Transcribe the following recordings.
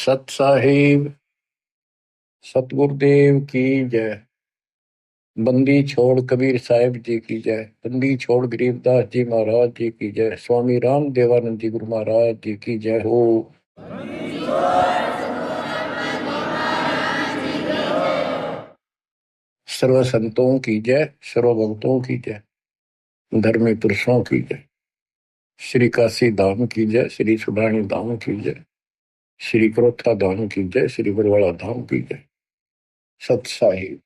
सत साहिब सतगुरुदेव की जय। बंदी छोड़ कबीर साहिब जी की जय। बंदी छोड़ गरीबदास जी महाराज जी की जय। स्वामी राम देवानंद जी गुरु महाराज जी की जय हो। सर्व संतों की जय, सर्व भक्तों की जय, धर्मी पुरुषों की जय। श्री काशी धाम की जय, श्री सुब्राणी धाम की जय, श्री क्रोथा धाम की जय, श्री बरवाड़ा धाम की जय। सत साहिब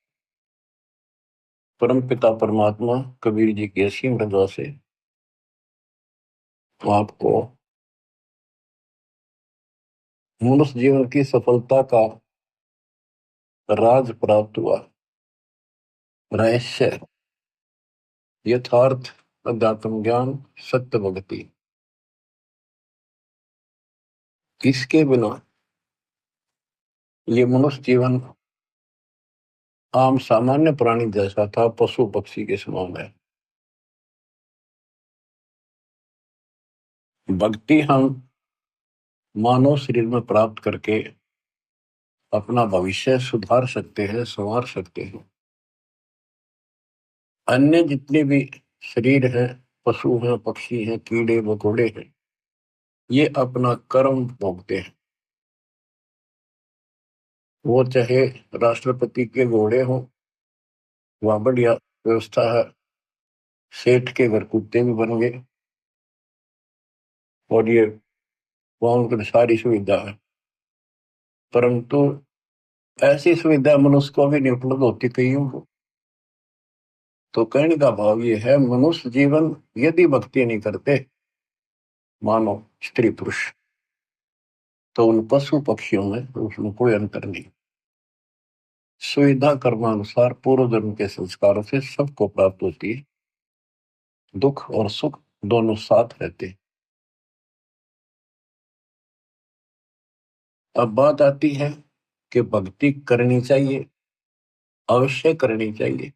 परम पिता परमात्मा कबीर जी की असीम रजा से आपको मनुष्य जीवन की सफलता का राज प्राप्त हुआ। रहस्य, यथार्थ, अध्यात्म ज्ञान, सत्य भक्ति। इसके बिना ये मनुष्य जीवन आम सामान्य प्राणी जैसा था, पशु पक्षी के समान है। भक्ति हम मानव शरीर में प्राप्त करके अपना भविष्य सुधार सकते हैं, संवार सकते हैं। अन्य जितने भी शरीर हैं, पशु हैं, पक्षी हैं, कीड़े मकोड़े हैं, ये अपना कर्म भोगते हैं। वो चाहे राष्ट्रपति के घोड़े हों, वहां बढ़िया व्यवस्था है, सेठ के घर कुत्ते भी बन गए और ये वहां उनकी सारी सुविधा है। परंतु ऐसी सुविधा मनुष्य को भी नहीं उपलब्ध होती कईयों को। तो कहने का भाव ये है, मनुष्य जीवन यदि भक्ति नहीं करते मानव स्त्री पुरुष, तो उन पशु पक्षियों में उसमें कोई अंतर नहीं। सुविधा कर्मानुसार पूर्व जन्म के संस्कारों से सबको प्राप्त होती है। दुख और सुख दोनों साथ रहते। अब बात आती है कि भक्ति करनी चाहिए, अवश्य करनी चाहिए।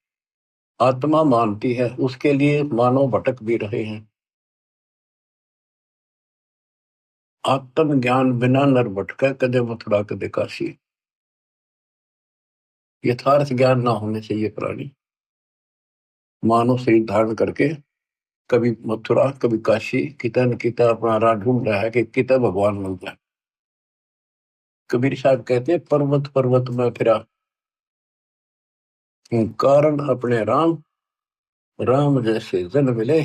आत्मा मानती है, उसके लिए मानव भटक भी रहे हैं। आत्म ज्ञान बिना नर भटका, कदे मथुरा कदे काशी। यथार्थ ज्ञान ना होने चाहिए प्राणी। मानव शरीर धारण करके कभी मथुरा कभी काशी, किता न किता अपना राह ढूंढ रहा है कि किता भगवान मिल जाए। कबीर साहब कहते हैं, पर्वत पर्वत में फिरा, कारण अपने राम, राम जैसे जन मिले,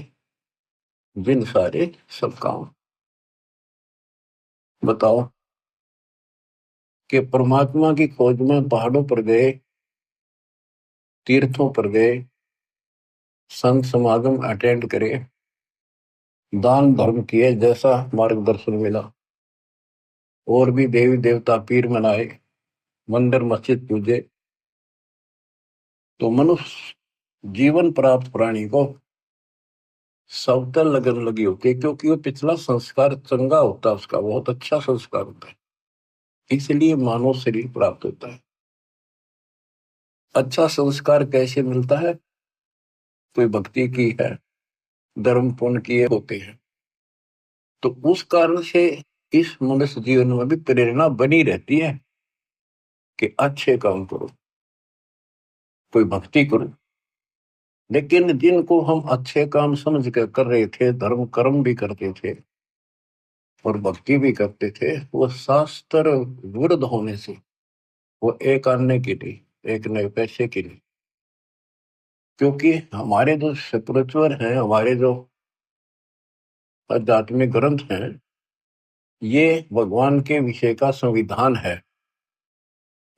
जिन सारे सब काम। बताओ कि परमात्मा की खोज में पहाड़ों पर गए, तीर्थों पर गए, संत समागम अटेंड करे, दान धर्म किए, जैसा मार्गदर्शन मिला, और भी देवी देवता पीर मनाए, मंदिर मस्जिद पूजे, तो मनुष्य जीवन प्राप्त प्राणी को सवतल लगन लगी होती है, क्योंकि वो पिछला संस्कार चंगा होता है, उसका बहुत अच्छा संस्कार होता है, इसलिए मानव शरीर प्राप्त होता है। अच्छा संस्कार कैसे मिलता है? कोई भक्ति की है, धर्म पुण्य किए होते हैं, तो उस कारण से इस मनुष्य जीवन में भी प्रेरणा बनी रहती है कि अच्छे काम करो, कोई भक्ति करो। लेकिन जिनको हम अच्छे काम समझ कर कर रहे थे, धर्म कर्म भी करते थे और भक्ति भी करते थे, वो शास्त्र विरुद्ध होने से, वो एक आने के लिए, एक नए पैसे के लिए, क्योंकि हमारे जो स्पिरिचुअल हैं, हमारे जो आध्यात्मिक ग्रंथ हैं, ये भगवान के विषय का संविधान है।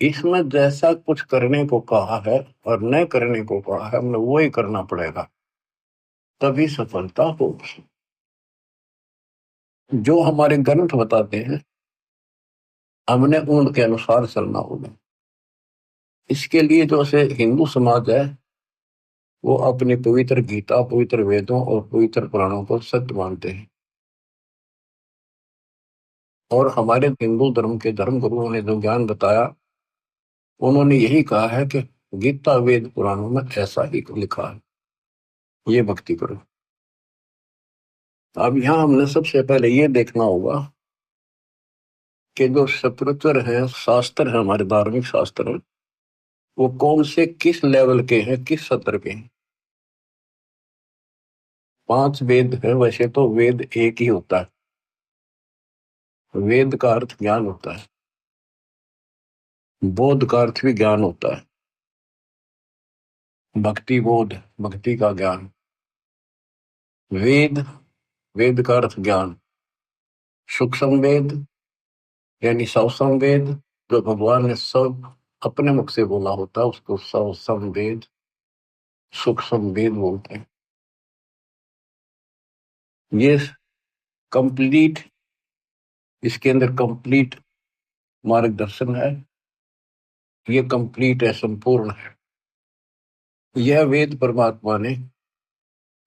इसमें जैसा कुछ करने को कहा है और न करने को कहा है, हमें वो ही करना पड़ेगा, तभी सफलता होगी। जो हमारे ग्रंथ बताते हैं, हमने उनके अनुसार चलना होगा। इसके लिए जो से हिंदू समाज है, वो अपनी पवित्र गीता, पवित्र वेदों और पवित्र पुराणों को सत्य मानते हैं। और हमारे हिंदू धर्म के धर्म गुरुओं ने जो ज्ञान बताया, उन्होंने यही कहा है कि गीता वेद पुराणों में ऐसा ही लिखा है, ये भक्ति करो। अब यहां हमने सबसे पहले ये देखना होगा कि जो स्पिरिचुअल है, शास्त्र है, हमारे धार्मिक शास्त्र है, वो कौन से किस लेवल के हैं, किस सत्र के हैं। 5 वेद है। वैसे तो वेद एक ही होता है। वेद का अर्थ ज्ञान होता है। बोध का अर्थ भी ज्ञान होता है। भक्ति बोध, भक्ति का ज्ञान। वेद, वेद का अर्थ ज्ञान। सूक्ष्म वेद यानी सवसम वेद, जो भगवान ने सब अपने मुख से बोला होता है, उसको सवसम वेद, सूक्ष्म वेद बोलते हैं। ये कंप्लीट, इसके अंदर कंप्लीट मार्गदर्शन है। ये कंप्लीट है, संपूर्ण है। यह वेद परमात्मा ने,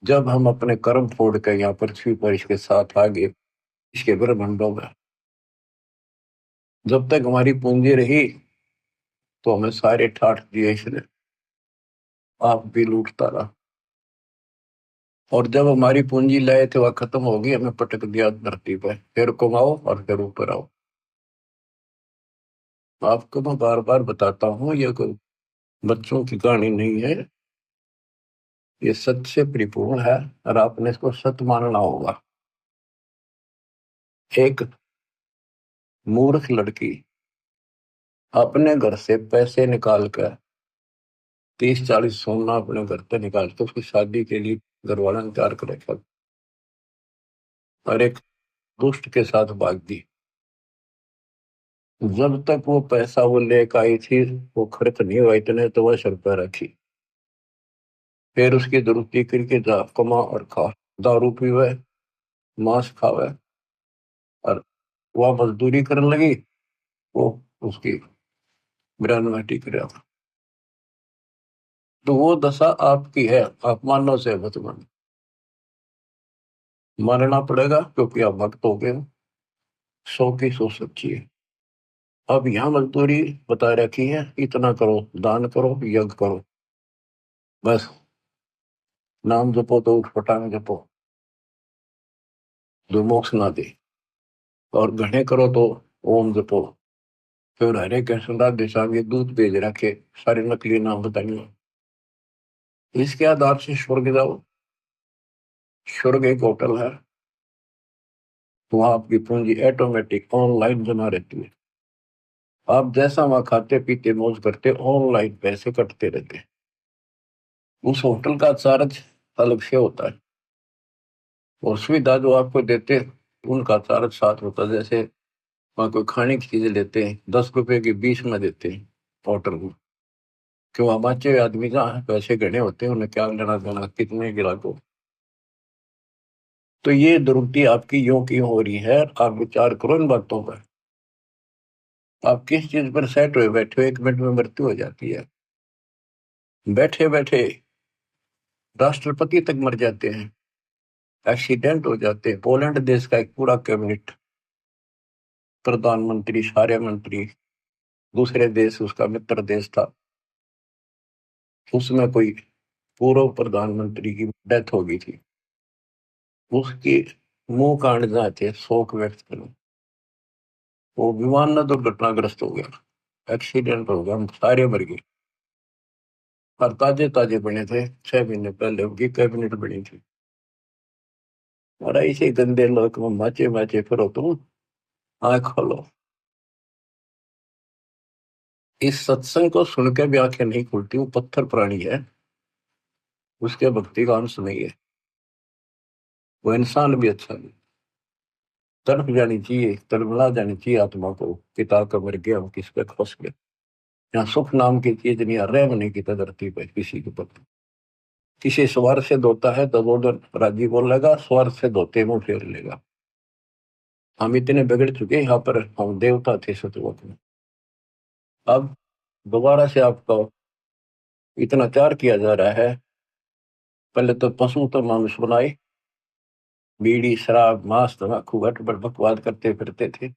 जब हम अपने कर्म छोड़ कर यहाँ पृथ्वी पर इसके साथ आगे, इसके ब्रह्मांडों में, जब तक हमारी पूंजी रही तो हमें सारे ठाठ दिए इसने, आप भी लूटता रहा। और जब हमारी पूंजी लाए थे वह खत्म हो गई, हमें पटक दिया धरती पर, फिर कमाओ और फिर ऊपर आओ। आपको मैं बार बार बताता हूँ, ये कोई बच्चों की कहानी नहीं है, ये सत्य से परिपूर्ण है और आपने इसको सत्य मानना होगा। एक मूर्ख लड़की अपने घर से पैसे निकाल कर, 30-40 सोना अपने घर से निकाल कर उसकी शादी के लिए घर वाला ने तैयार कर रखा, और एक दुष्ट के साथ भाग दी। जब तक वो पैसा वो लेकर आई थी, वो खर्च नहीं हुआ इतने, तो वह सर पर रखी। फिर उसकी दुरुस्ती करके जा कमा और खा, दारू पीवे, मांस खावे, और वह मजदूरी करने लगी, वो उसकी ग्रहणवटी करे। तो वो दशा आपकी है, आप मानव से मत मान, मानना पड़ेगा क्योंकि आप भक्त हो गए। 100 की 100 सच्ची है। अब यहाँ मजदूरी बता रखी है, इतना करो, दान करो, यज्ञ करो, बस नाम जपो तो उठपटांग जपो जो मोक्ष ना दे, और घने करो तो ओम जपो। फिर हरे कृष्ण राधे श्याम ये दूध भेज रखे, सारे नकली नाम बताइए। इसके आधार से स्वर्ग जाओ। स्वर्ग एक होटल है, वहां आपकी पूंजी ऑटोमेटिक ऑनलाइन जमा रहती है। आप जैसा वहां खाते पीते मौज करते, ऑनलाइन पैसे कटते रहते हैं। उस होटल का चार्ज अलग से होता है, और सुविधा जो आपको देते हैं उनका चार्ज साथ होता है। जैसे वहां कोई खाने की चीजें लेते हैं, 10 रुपए की 20 में देते हैं होटल में। क्यों, हमारे आदमी जहाँ पैसे गणे होते हैं, उन्हें क्या लेना देना कितने गिराको। तो ये दुर्गति आपकी यूं की हो रही है, आप विचार करो इन बातों पर। आप किस चीज पर सेट हुए बैठे हो, 1 मिनट में मृत्यु हो जाती है। बैठे बैठे राष्ट्रपति तक मर जाते हैं, एक्सीडेंट हो जाते हैं। पोलैंड देश का एक पूरा कैबिनेट, प्रधानमंत्री, सारे मंत्री, दूसरे देश, उसका मित्र देश था, उसमें कोई पूर्व प्रधानमंत्री की डेथ हो गई थी। उसकी मुंह कांड जाते शोक व्यक्त करो, वो विमान न दुर्घटनाग्रस्त हो गया, एक्सीडेंट हो गया, हम सारे मर गए। और ताजे ताजे बने थे, 6 महीने पहले उनकी कैबिनेट बनी थी। और ऐसे गंदे लोग में माचे माचे फिरो तुम, आंख खोलो। इस सत्संग को सुनकर भी आंखें नहीं खुलती, वो पत्थर प्राणी है, उसके भक्ति का अंश नहीं है। वो इंसान भी अच्छा नहीं, तड़प जानी चाहिए, तड़पला जानी चाहिए आत्मा को, पिता का मर गया, हम किस पे फंस गए। यहाँ सुख नाम की चीज नहीं, रैम नहीं की धरती पे किसी के प्रति। किसी स्वर से धोता है तो वो राजी बोलेगा, स्वर से धोते मुंह फेर लेगा। हम इतने बिगड़ चुके हैं यहाँ पर, हम देवता थे सतलोक में। अब दोबारा से आपको इतना प्यार किया जा रहा है। पहले तो पशु तो मानुष बनाए, बीड़ी शराब मांस तम्बाकू गटबड़ बकवाद करते फिरते थे,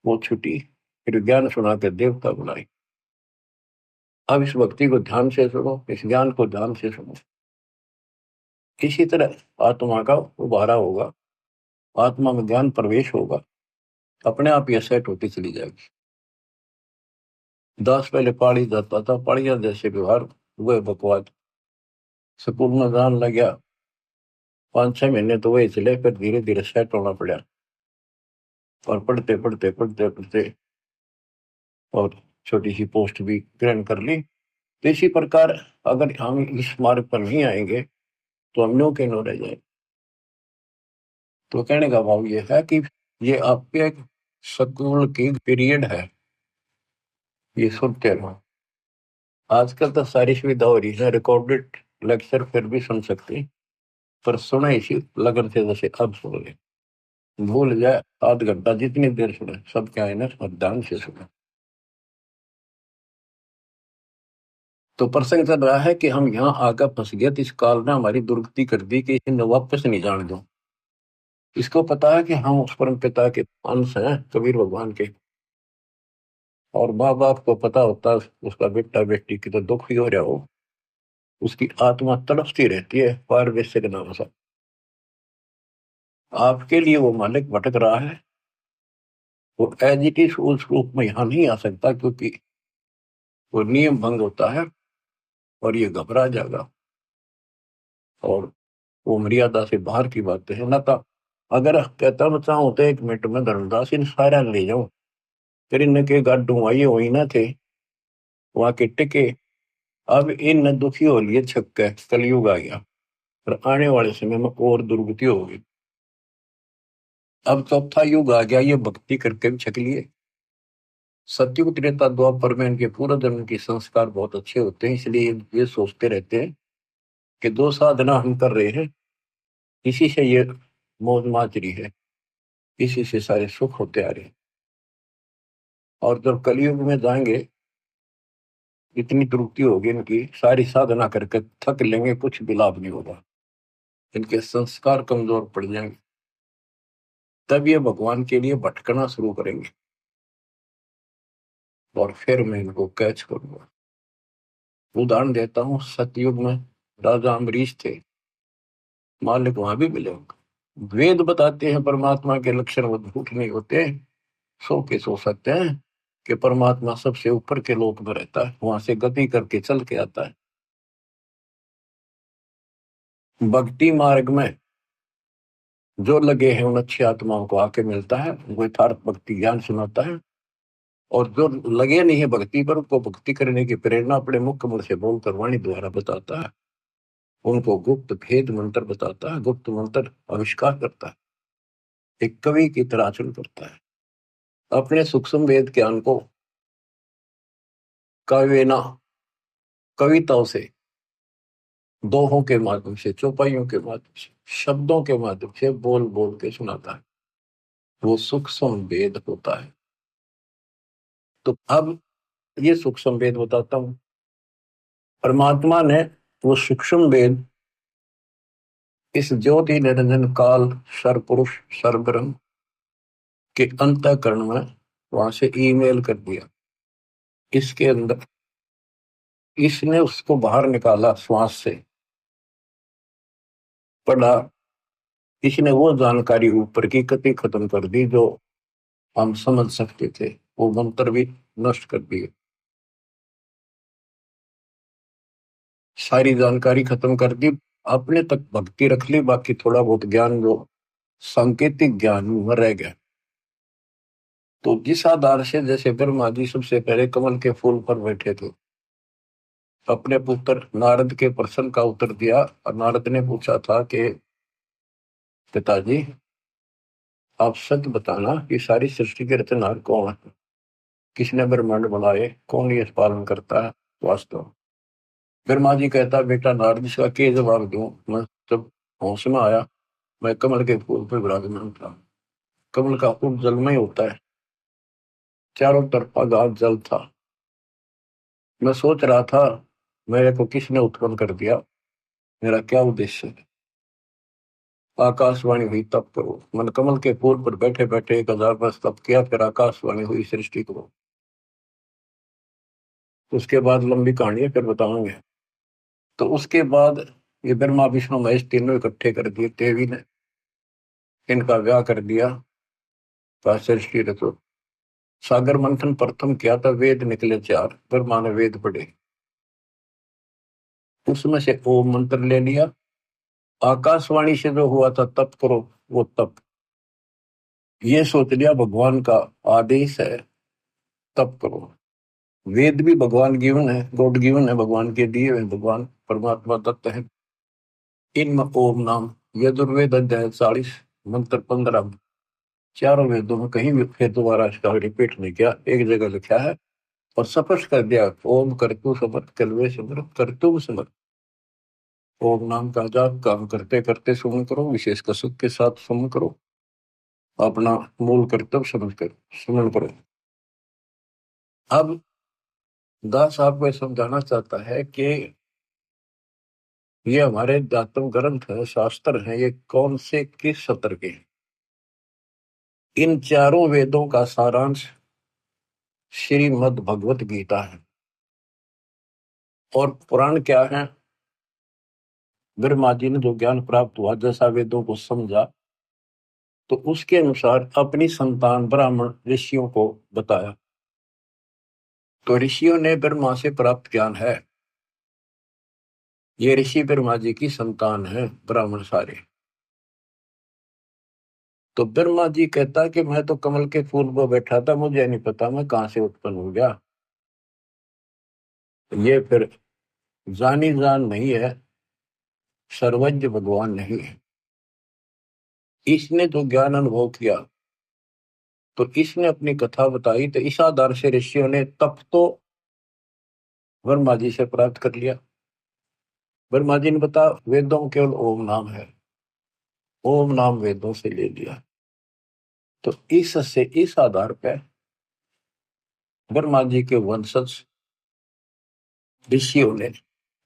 वो छुट्टी। फिर ज्ञान सुना के देवता बनाए। अब इस भक्ति को ध्यान से सुनो, इस ज्ञान को ध्यान से सुनो। इसी तरह आत्मा का उबारा होगा, आत्मा में ज्ञान प्रवेश होगा, अपने आप ये सेट होती चली जाएगी। दास पहले पाड़ी जाता था, पाड़िया जैसे व्यवहार हुए बकवाद, स्कूल में जान लग गया, 5-6 महीने तो वही चले, फिर धीरे धीरे सेट होना पड़ा, और पढ़ते पढ़ते पढ़ते पढ़ते और छोटी सी पोस्ट भी ग्रहण कर ली। तो इसी प्रकार अगर हम इस मार्ग पर नहीं आएंगे तो हम नो के नो रह जाएंगे। तो कहने का भाव ये है कि ये आपके स्कूल की पीरियड है, ये सुनते रहो। आजकल तो सारी सुविधा हो रही है, रिकॉर्डेड लेक्चर फिर भी सुन सकते हैं, पर सुना इसी लगन से जैसे अब सुन ले, भूल जाए आध घंटा जितनी देर सुने, सब क्या है ना, और ध्यान से सुने। तो प्रसंग चल रहा है कि हम यहाँ आकर फंस गए, तो इस काल ने हमारी दुर्गति कर दी कि इन्हें वापस नहीं जाने दो। इसको पता है कि हम उस परम पिता के अंश हैं, कबीर भगवान के, और माँ बाप को पता होता है उसका बेटा बेटी की तो दुख ही हो रहा हो, उसकी आत्मा तड़पती रहती है पार वैसे के नाम से। आपके लिए वो मालिक भटक रहा है, वो एज इट इज उस रूप में यहाँ नहीं आ सकता, क्योंकि वो नियम भंग होता है और ये घबरा जाएगा, और वो मर्यादा से बाहर की बातें है ना। था अगर कहता मैं चाहूँ तो 1 मिनट में धर्मदास इन सारा ले जाऊं, फिर इनके गाड्डू वही वही ना थे, वहां के टिके। अब इन दुखी हो लिए छक्के, कलयुग आ गया, और आने वाले समय में और दुर्गति होगी। अब चौथा युग आ गया, ये भक्ति करके भी छक लिए। सतयुग त्रेता द्वापर में इनके पूर्व जन्म के संस्कार बहुत अच्छे होते हैं, इसलिए ये सोचते रहते हैं कि दो साधना हम कर रहे हैं, इसी से ये मौज माजरी है, इसी से सारे सुख होते आ रहे हैं। और जब कलयुग में जाएंगे, इतनी त्रुटि होगी इनकी, सारी साधना करके थक लेंगे, कुछ भी लाभ नहीं होगा, इनके संस्कार कमजोर पड़ जाएंगे। तब ये भगवान के लिए भटकना शुरू करेंगे, और फिर मैं इनको कैच करूंगा। उदाहरण देता हूँ, सतयुग में राजा अम्बरीश थे, मालिक वहां भी मिले होंगे। वेद बताते हैं परमात्मा के लक्षण वो झूठ नहीं होते, सो के सो सकते हैं कि परमात्मा सबसे ऊपर के लोक में रहता है, वहां से गति करके चल के आता है। भक्ति मार्ग में जो लगे हैं उन अच्छी आत्माओं को आके मिलता है, वो यथार्थ भक्ति ज्ञान सुनाता है। और जो लगे नहीं है भक्ति पर, उनको भक्ति करने की प्रेरणा अपने मुख मुंह से बोलकर वाणी द्वारा बताता है, उनको गुप्त भेद मंत्र बताता है, गुप्त मंत्र आविष्कार करता है, एक कवि की तरह आचरण करता है। अपने सूक्ष्म वेद ज्ञान को काव्यना, कविताओं से, दोहों के माध्यम से, चौपाइयों के माध्यम से, शब्दों के माध्यम से बोल बोल के सुनाता है, वो सूक्ष्म वेद होता है। तो अब ये सूक्ष्म वेद बताता हूं, परमात्मा ने वो सूक्ष्म वेद इस ज्योति निरंजन काल सर्वपुरुष सर्वब्रह्म के अंतःकरण में वहां से ईमेल कर दिया, इसके अंदर इसने उसको बाहर निकाला, श्वास से पढ़ा, इसने वो जानकारी ऊपर की कति खत्म कर दी जो हम समझ सकते थे, वो मंत्र भी नष्ट कर दिए, सारी जानकारी खत्म कर दी, अपने तक भक्ति रख ली, बाकी थोड़ा बहुत ज्ञान जो सांकेतिक ज्ञान में रह गया। तो जिस आधार से, जैसे ब्रह्मा जी सबसे पहले कमल के फूल पर बैठे थे, अपने पुत्र नारद के प्रश्न का उत्तर दिया, और नारद ने पूछा था कि पिताजी आप सच बताना कि सारी सृष्टि के रचनहार कौन है, किसने ब्रह्मांड बनाए, कौन ये पालन करता है वास्तव। ब्रह्मा जी कहता, बेटा नारद इसका क्या जवाब दूं, मैं जब होश में आया, मैं कमल के फूल पर विराजमान था, कमल का फूल जल में ही होता है, चारों तरफा गाद जल था, मैं सोच रहा था मेरे को किसने उत्पन्न कर दिया, मेरा क्या उद्देश्य है। आकाशवाणी हुई तब करो, मन कमल के फूल पर बैठे बैठे 1000 वर्ष तप किया, फिर आकाशवाणी हुई सृष्टि करो। उसके बाद लंबी कहानी है, फिर बताऊंगे। तो उसके बाद ये ब्रह्मा विष्णु महेश तीनों इकट्ठे कर दिए, देवी ने इनका ब्याह कर दिया, सृष्टि रचो। सागर मंथन प्रथम किया था, वेद निकले 4, ब्रह्मा ने वेद पढ़े, उसमें से ओम मंत्र ले लिया। आकाशवाणी से जो हुआ था तप करो, वो तप, ये सोच लिया भगवान का आदेश है, तप करो। वेद भी भगवान गिवन है, गॉड गिवन है, भगवान के दिए हुए, भगवान परमात्मा तत्व है। इनमें ओम नाम, यजुर्वेद अध्याय 40 मंत्र 15, चारों वेदों में कहीं भी फिर दोबारा इसका रिपीट नहीं किया, एक जगह लिखा है और स्पष्ट कर दिया, ओम करतु समर्थ कलवे समर्थ करतुम समर्थ। ओम नाम का जाप काम करते करते सुमन करो, विशेष कसक के साथ सुमन करो, अपना मूल कर्तव्य समझ कर सुमन करो। अब दास आपको समझाना चाहता है कि ये हमारे दातम ग्रंथ है, शास्त्र है, ये कौन से किस सत्र के? इन चारों वेदों का सारांश श्रीमद् भगवत गीता है। और पुराण क्या है? ब्रह्मा जी ने जो ज्ञान प्राप्त हुआ, जैसा वेदों को समझा, तो उसके अनुसार अपनी संतान ब्राह्मण ऋषियों को बताया। तो ऋषियों ने ब्रह्मा से प्राप्त ज्ञान है, ये ऋषि ब्रह्मा जी की संतान है, ब्राह्मण सारे। तो ब्रह्मा जी कहता कि मैं तो कमल के फूल पर बैठा था, मुझे नहीं पता मैं कहां से उत्पन्न हो गया। ये फिर जानी जान नहीं है, सर्वज्ञ भगवान नहीं है। इसने जो ज्ञान अनुभव किया, तो इसने अपनी कथा बताई, तो इस आधार से ऋषियों ने तप तो ब्रह्मा जी से प्राप्त कर लिया। ब्रह्मा जी ने बता, वेदों में केवल ओम नाम है, ओम नाम वेदों से ले लिया। तो इससे इस आधार पर ब्रह्मा जी के वंशज ऋषियों ने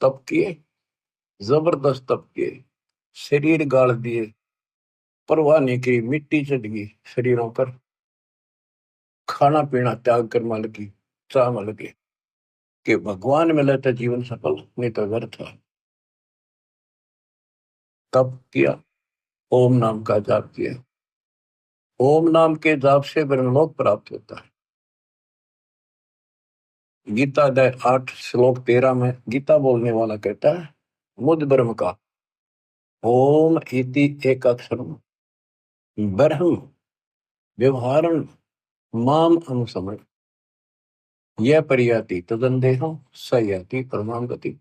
तप किए, जबरदस्त तप किए, शरीर गाड़ दिए, परवाह नहीं की, मिट्टी चढ़ गई शरीरों पर, खाना पीना त्याग कर मन की चाह मन के कि भगवान मिले तो जीवन सफल, नहीं तो व्यर्थ है। तप किया, ओम नाम का जाप किया। ओम नाम के जाप से ब्रह्मलोक प्राप्त होता है। गीता अध्याय 8 श्लोक 13 में गीता बोलने वाला कहता है, मुझ ब्रह्म का ओम इति एक अक्षर ब्रह्म व्यवहारण माम अनुसमण यह परियाति तदंदेह सयाति परमाम गति।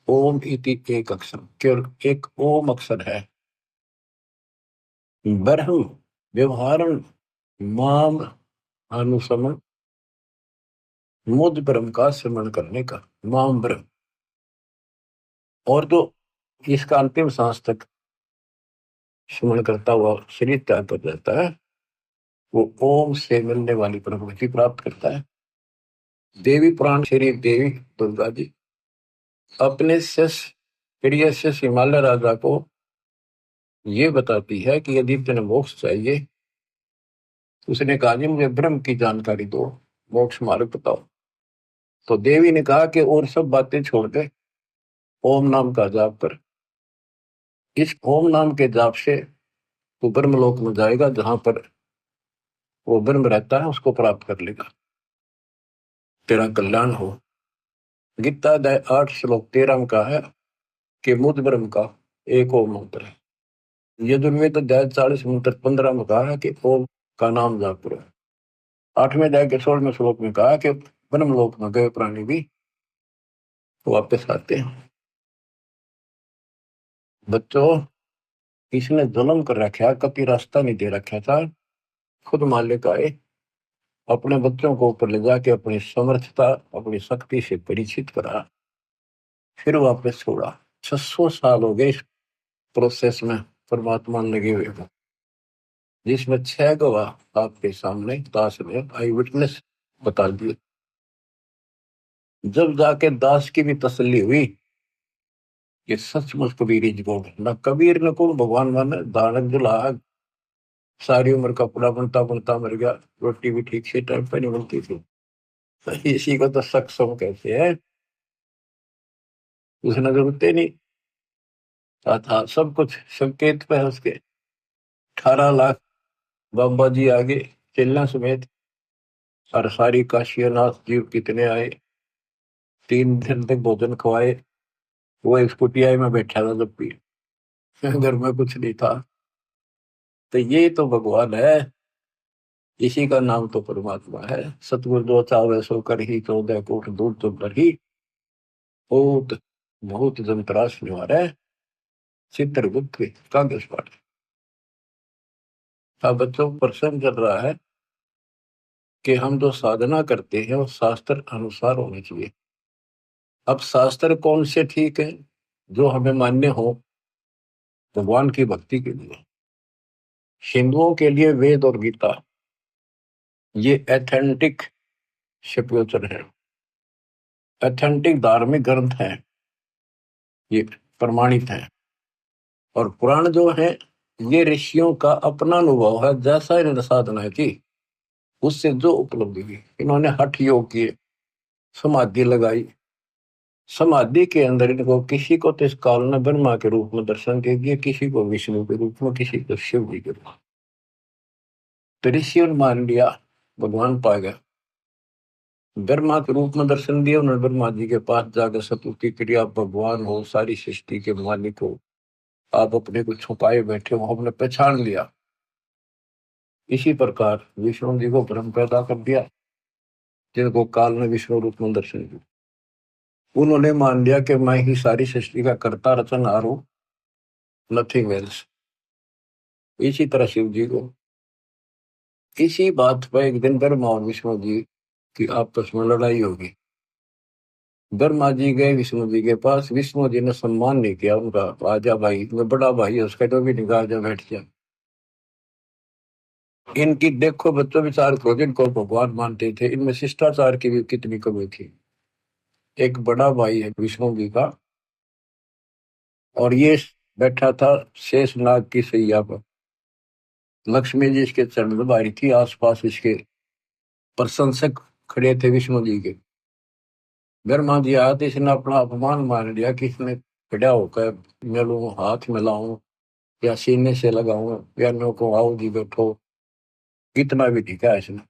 ओम इति एक अक्षर, केवल एक ओम अक्षर है, ब्रह्म व्यवहारण माम अनुसमण, मुझ ब्रह्म का स्मरण करने का, माम ब्रह्म। और जो इसका अंतिम सांस तक स्मरण करता हुआ शरीर त्याग कर जाता है, वो ओम से मिलने वाली प्रकृति प्राप्त करता है। देवी पुराण शरीर देवी दुर्गा जी अपने शिष्य प्रिय शिष्य हिमालय राजा को ये बताती है कि यदि तुम्हें मोक्ष चाहिए, उसने कहा जी मुझे ब्रह्म की जानकारी दो, मोक्ष मार्ग बताओ। तो देवी ने कहा कि और सब बातें छोड़ दे, ओम नाम का जाप कर। इस ओम नाम के जाप से तू ब्रह्मलोक में जाएगा, जहां पर वो ब्रह्म रहता है उसको प्राप्त कर लेगा, तेरा कल्याण हो। गीता अध्याय 8 श्लोक 13 में कहा है कि मुझ ब्रह्म का एक ओम मंत्र है। यजुर्वेद अध्याय 40 मंत्र 15 में कहा है कि ओम का नाम जाप करो। 8वें अध्याय के 16वें श्लोक में कहा कि ब्रह्मलोक में गए प्राणी भी वापस आते हैं। बच्चों, इसने जुल्म कर रखा, कभी रास्ता नहीं दे रखा था। खुद मालिक आए, अपने बच्चों को ऊपर ले जाके अपनी समर्थता अपनी शक्ति से परिचित करा, फिर वापस छोड़ा। 600 साल हो गए इस प्रोसेस में परमात्मा लगे हुए हैं, जिसमें 6 गवाह आपके सामने दास ने आई विटनेस बता दिए। जब जाके दास की भी तसल्ली हुई कि सचमुच कबीर ही को न कबीर न को भगवान माने, दानक दुल्हा सारी उम्र कपड़ा बनता बनता मर गया, रोटी भी ठीक से टाइम पे नहीं बनती थी, इसी को तो सक्षम कहते हैं। उसने जरूरत ही नहीं था, सब कुछ संकेत पे है उसके। 18 लाख बाबा जी आगे चेला समेत और सारी काशियानाथ जी कितने आए, 3 दिन तक भोजन खवाए। वो एक कुटिया में बैठा था जब भी, घर में कुछ नहीं था। तो ये तो भगवान है, इसी का नाम तो परमात्मा है। सतगुरु जो चावे सो कर ही, 14 कोट दूर तुम पर ही। बहुत बहुत जंत्राश निवार है, चित्रगुप्त कागज पाठ। अब बच्चों को प्रश्न चल रहा है कि हम जो साधना करते हैं वो शास्त्र अनुसार होनी चाहिए। अब शास्त्र कौन से ठीक है? जो हमें मान्य हो भगवान की भक्ति के लिए। हिंदुओं के लिए वेद और गीता ये एथेंटिक स्क्रिप्चर है, एथेंटिक धार्मिक ग्रंथ है, ये प्रमाणित है। और पुराण जो है ये ऋषियों का अपना अनुभव है, जैसा इन्होंने साधना की उससे जो उपलब्धि हुई। इन्होंने हठ योग किए, समाधि लगाई, समाधि के अंदर इनको किसी को तो इस काल ने ब्रह्मा के रूप में दर्शन दे दिए, किसी को विष्णु के रूप में, किसी को शिव जी के रूप में। तो ऋषियों ने मान लिया भगवान पा गया, ब्रह्मा के रूप में दर्शन दिया उन्होंने। ब्रह्मा जी के पास जाकर सतुति क्रिया, आप भगवान हो, सारी सृष्टि के मालिक हो, आप अपने को छुपाए बैठे हो, हमने पहचान लिया। इसी प्रकार विष्णु जी को ब्रह्म पैदा कर दिया, जिनको काल ने विष्णु रूप में दर्शन दिया। उन्होंने मान लिया कि मैं ही सारी सृष्टि का कर्ता रचनहार हूं, नथिंग एल्स। इसी तरह शिव जी को, इसी बात पर एक दिन ब्रह्मा और विष्णु जी की आपस में लड़ाई होगी। ब्रह्मा जी गए विष्णु जी के पास, विष्णु जी ने सम्मान नहीं किया उनका, आजा भाई, मैं बड़ा भाई है उसका, तो भी नहीं कहा, आजा बैठ जा। इनकी देखो बच्चों विचार करो, जिनको भगवान मानते थे इनमें शिष्टाचार की भी कितनी कमी थी। एक बड़ा भाई है विष्णु जी का, और ये बैठा था शेषनाग की सैया पर। लक्ष्मी जी इसके चरण दबारी थी, आसपास इसके प्रशंसक खड़े थे विष्णु जी के। ब्रह्मा जी आया तो इसने अपना अपमान मान लिया कि इसने खड़ा होकर मिलूं, हाथ मिलाऊं या सीने से लगाऊं या नो को आओ जी बैठो, कितना भी दिखा इसने।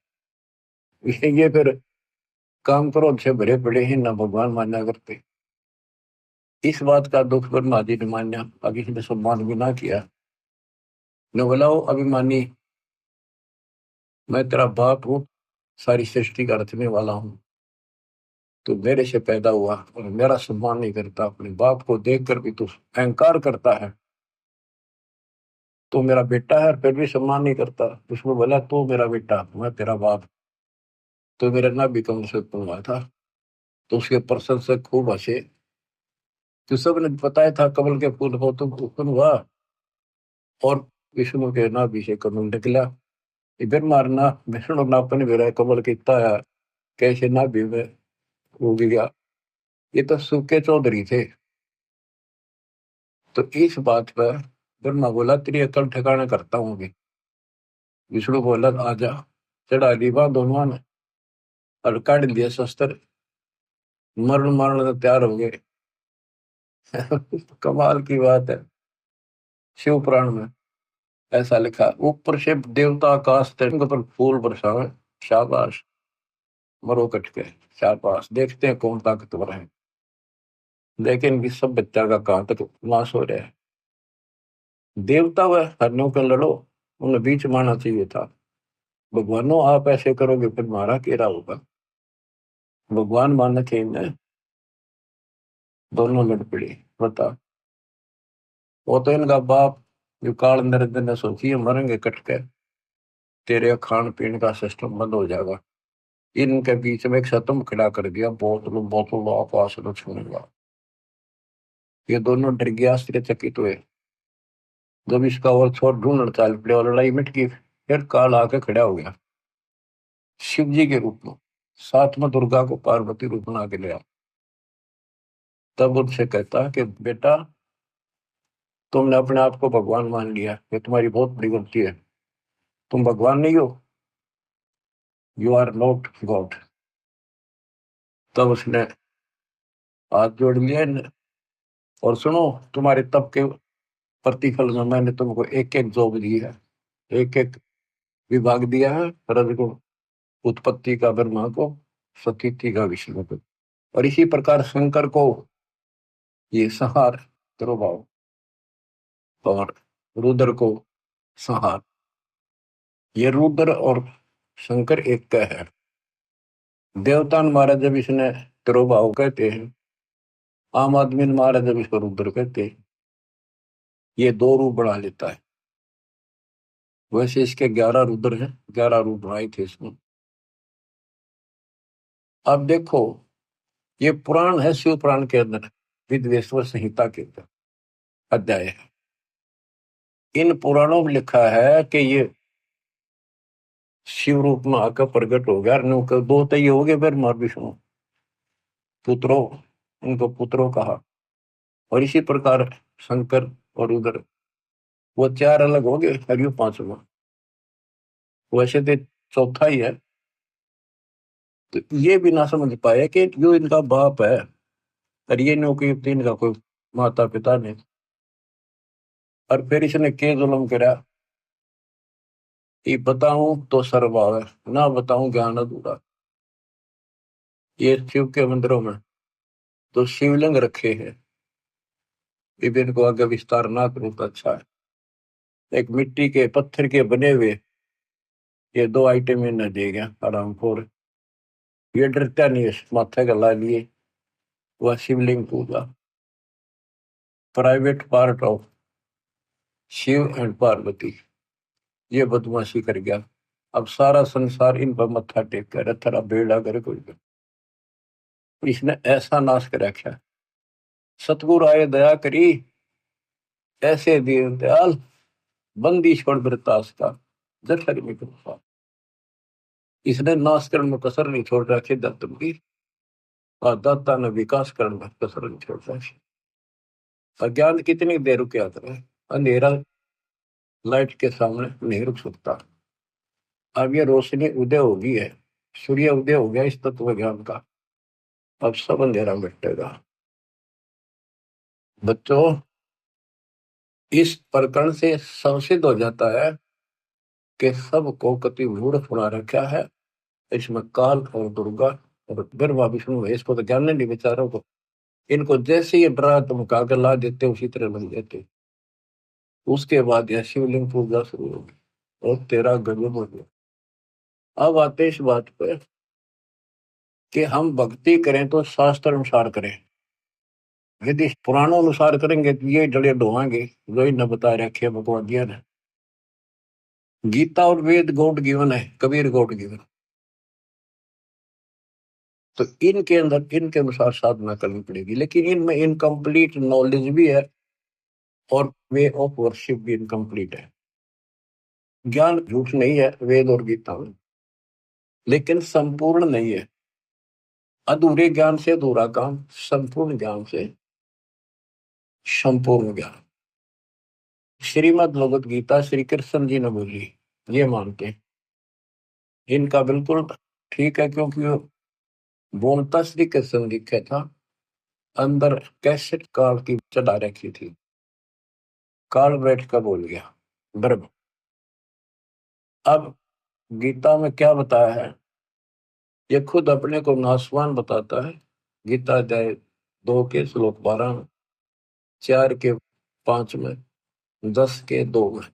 ये फिर काम क्रोध से भरे पड़े हैं, ना भगवान मान्या करते। इस बात का दुख ब्रह्मा जी ने मान्या, अब इसने सम्मान भी ना किया। ने बोला ओ अभिमानी, मैं तेरा बाप हूँ, सारी सृष्टि का रचने वाला हूँ, तो मेरे से पैदा हुआ और मेरा सम्मान नहीं करता, अपने बाप को देखकर भी तू अहंकार करता है। तो मेरा बेटा है और फिर भी सम्मान नहीं करता। उसमें बोला तू मेरा बेटा, मैं तेरा बाप, तो मेरा ना भी कम से उत्पन्न हुआ था। तो उसके प्रशंसक खूब हंसे। तो सबने बताया था कमल के फूल हो तुम उत्पन्न हुआ, और विष्णु के नाभि से कमल निकला। इधर मारना विष्णु नापन भी रहे कमल कितना है, कैसे नाभि में उग गया। ये तो सूखे चौधरी थे। तो इस बात पर ब्रह्मा बोला तेरी अकल ठिकाना करता हूँ अभी। विष्णु बोला आजा, चढ़ा ली बात दोनों ने और काट दिया शस्त्र, मरण मारने तैयार हो गए। कमाल की बात है। शिव पुराण में ऐसा लिखा, ऊपर से देवता आकाश तिरंग पर फूल बरसावे, शाबाश, मरो कट के, शाबाश, देखते हैं कौन ताकतवर है। लेकिन इस सब बच्चा का कहां तक नाश हो रहा है। देवता व हरणों का लड़ो, उन्हें बीच में आना चाहिए था। भगवानों आप ऐसे करोगे फिर मारा केरा होगा। भगवान मान थे इन्हें, दोनों लड़ पड़े। बता, वो तो इनका बाप जो काल नरेंद्र ने सोची मरेंगे कट के, तेरे खान पीने का सिस्टम बंद हो जाएगा। इनके बीच में एक सतम खड़ा कर दिया, बोतल बोतल आकाश में छूनेगा। ये दोनों डर गया, आश्चर्यचकित हुए। जब इसका और छोर ढूंढ चाल पड़े और लड़ाई मिट गई, फिर काल आके खड़ा हो गया शिव जी के रूप में, साथ में दुर्गा को पार्वती रूप बना के लिया। तब उनसे कहता कि बेटा तुमने अपने आप को भगवान मान लिया, ये तुम्हारी बहुत बड़ी गलती है। तुम भगवान नहीं हो, यू आर नॉट गॉड। तब उसने हाथ जोड़ लिया और सुनो, तुम्हारे तप के प्रतिफल में मैंने तुमको एक एक जोग दी है, एक एक विभाग दिया है, रजगुण उत्पत्ति का ब्रह्मा को, स्थिति का विष्णु को, और इसी प्रकार शंकर को ये संहार तिरुभाव, और रुद्र को संहार। ये रुद्र और शंकर एक का है। देवता महाराज जब इसने तिरुभाव कहते हैं, आम आदमी महाराज जब इसको रुद्र कहते हैं। ये दो रूप बना लेता है। वैसे इसके 11 रुद्र हैं, 11 रूप बनाए थे इसमें। अब देखो, ये पुराण है, शिव पुराण के अंदर विद्वेश्वर संहिता के अंदर अध्याय है। इन पुराणों में लिखा है कि ये शिव रूप में आकर प्रकट हो गया। दो तो ये हो गए, फिर मार विष्णु पुत्रों, उनको पुत्रों कहा। और इसी प्रकार शंकर और रुद्र, वो 4 अलग हो गए, हरियो 5वां। वैसे तो चौथा ही है। तो ये भी ना समझ पाए कि जो इनका बाप है, और ये नो कि इनका कोई माता पिता नहीं। और फिर इसने के जुल्म करा, ये बताऊं तो सर्वभाव है, ना बताऊं ज्ञान अधूरा। ये शिव के मंदिरों में तो शिवलिंग रखे हैं, विभिन्न को आगे विस्तार ना करूं तो अच्छा है। एक मिट्टी के पत्थर के बने हुए ये 2 आइटम इन्हें दे गया आराम खोर। ये डरता नहीं है, माथे गला लिए वह शिवलिंग पूजा। Private part of Shiva and Parvati, ये बदमाशी कर गया। अब सारा संसार इन पर मत्था टेक कर थरा बेड़ा करे कोई कर। इसने ऐसा नाश कर रखा। सतगुरु आए दया करी, ऐसे दीन दयाल बंदी छोड़ वृतास का जठर में कृपा। इसने नाश करने में कसर नहीं छोड़ रखी दत्त की, और दाता ने विकास करने में कसर नहीं छोड़ रखी। अज्ञान कितनी देर रुक आता है, अंधेरा लाइट के सामने नहीं रुक सकता। अब ये रोशनी उदय हो गई है, सूर्य उदय हो गया इस तत्व ज्ञान का। अब सब अंधेरा मिटेगा। बच्चों, इस प्रकरण से संसिद्ध हो जाता है कि सबको कति मूढ़ बना रखा है। इसमें काल और दुर्गा और ब्रह्मा विष्णु है, इसको तो ज्ञान नहीं बेचारों को। इनको जैसे ही डरा धमका कर ला देते उसी तरह बन देते। उसके बाद यह शिवलिंग पूजा शुरू होगी और तेरा गजब हो गया। अब आते इस बात पर कि हम भक्ति करें तो शास्त्र अनुसार करें। यदि पुराणों अनुसार करेंगे तो ये जड़े ढोएंगे जो इन्हें बता रखे भगवान दिया ने। गीता और वेद गॉड गिवन है, कबीर गॉड गिवन। तो इनके अंदर इनके अनुसार साधना करनी पड़ेगी, लेकिन इनमें इनकम्प्लीट नॉलेज भी है और वे ऑफ वर्शिप भी इनकम्प्लीट है। ज्ञान झूठ नहीं है वेद और गीता में, लेकिन संपूर्ण नहीं है। अधूरे ज्ञान से अधूरा काम, संपूर्ण ज्ञान से संपूर्ण ज्ञान। श्रीमद् भगवत गीता श्री कृष्ण जी ने बोली, ये मानते हैं। इनका बिल्कुल ठीक है, क्योंकि वो बोलता श्री कृष्ण लिखा था, अंदर कैसेट काल की चढ़ा रखी थी। काल बैठ कर बोल गया ब्रह्म। अब गीता में क्या बताया है, ये खुद अपने को नासवान बताता है। गीता अध्याय 2 के श्लोक 12 में, 4 के 5 में, 10 के 2 में,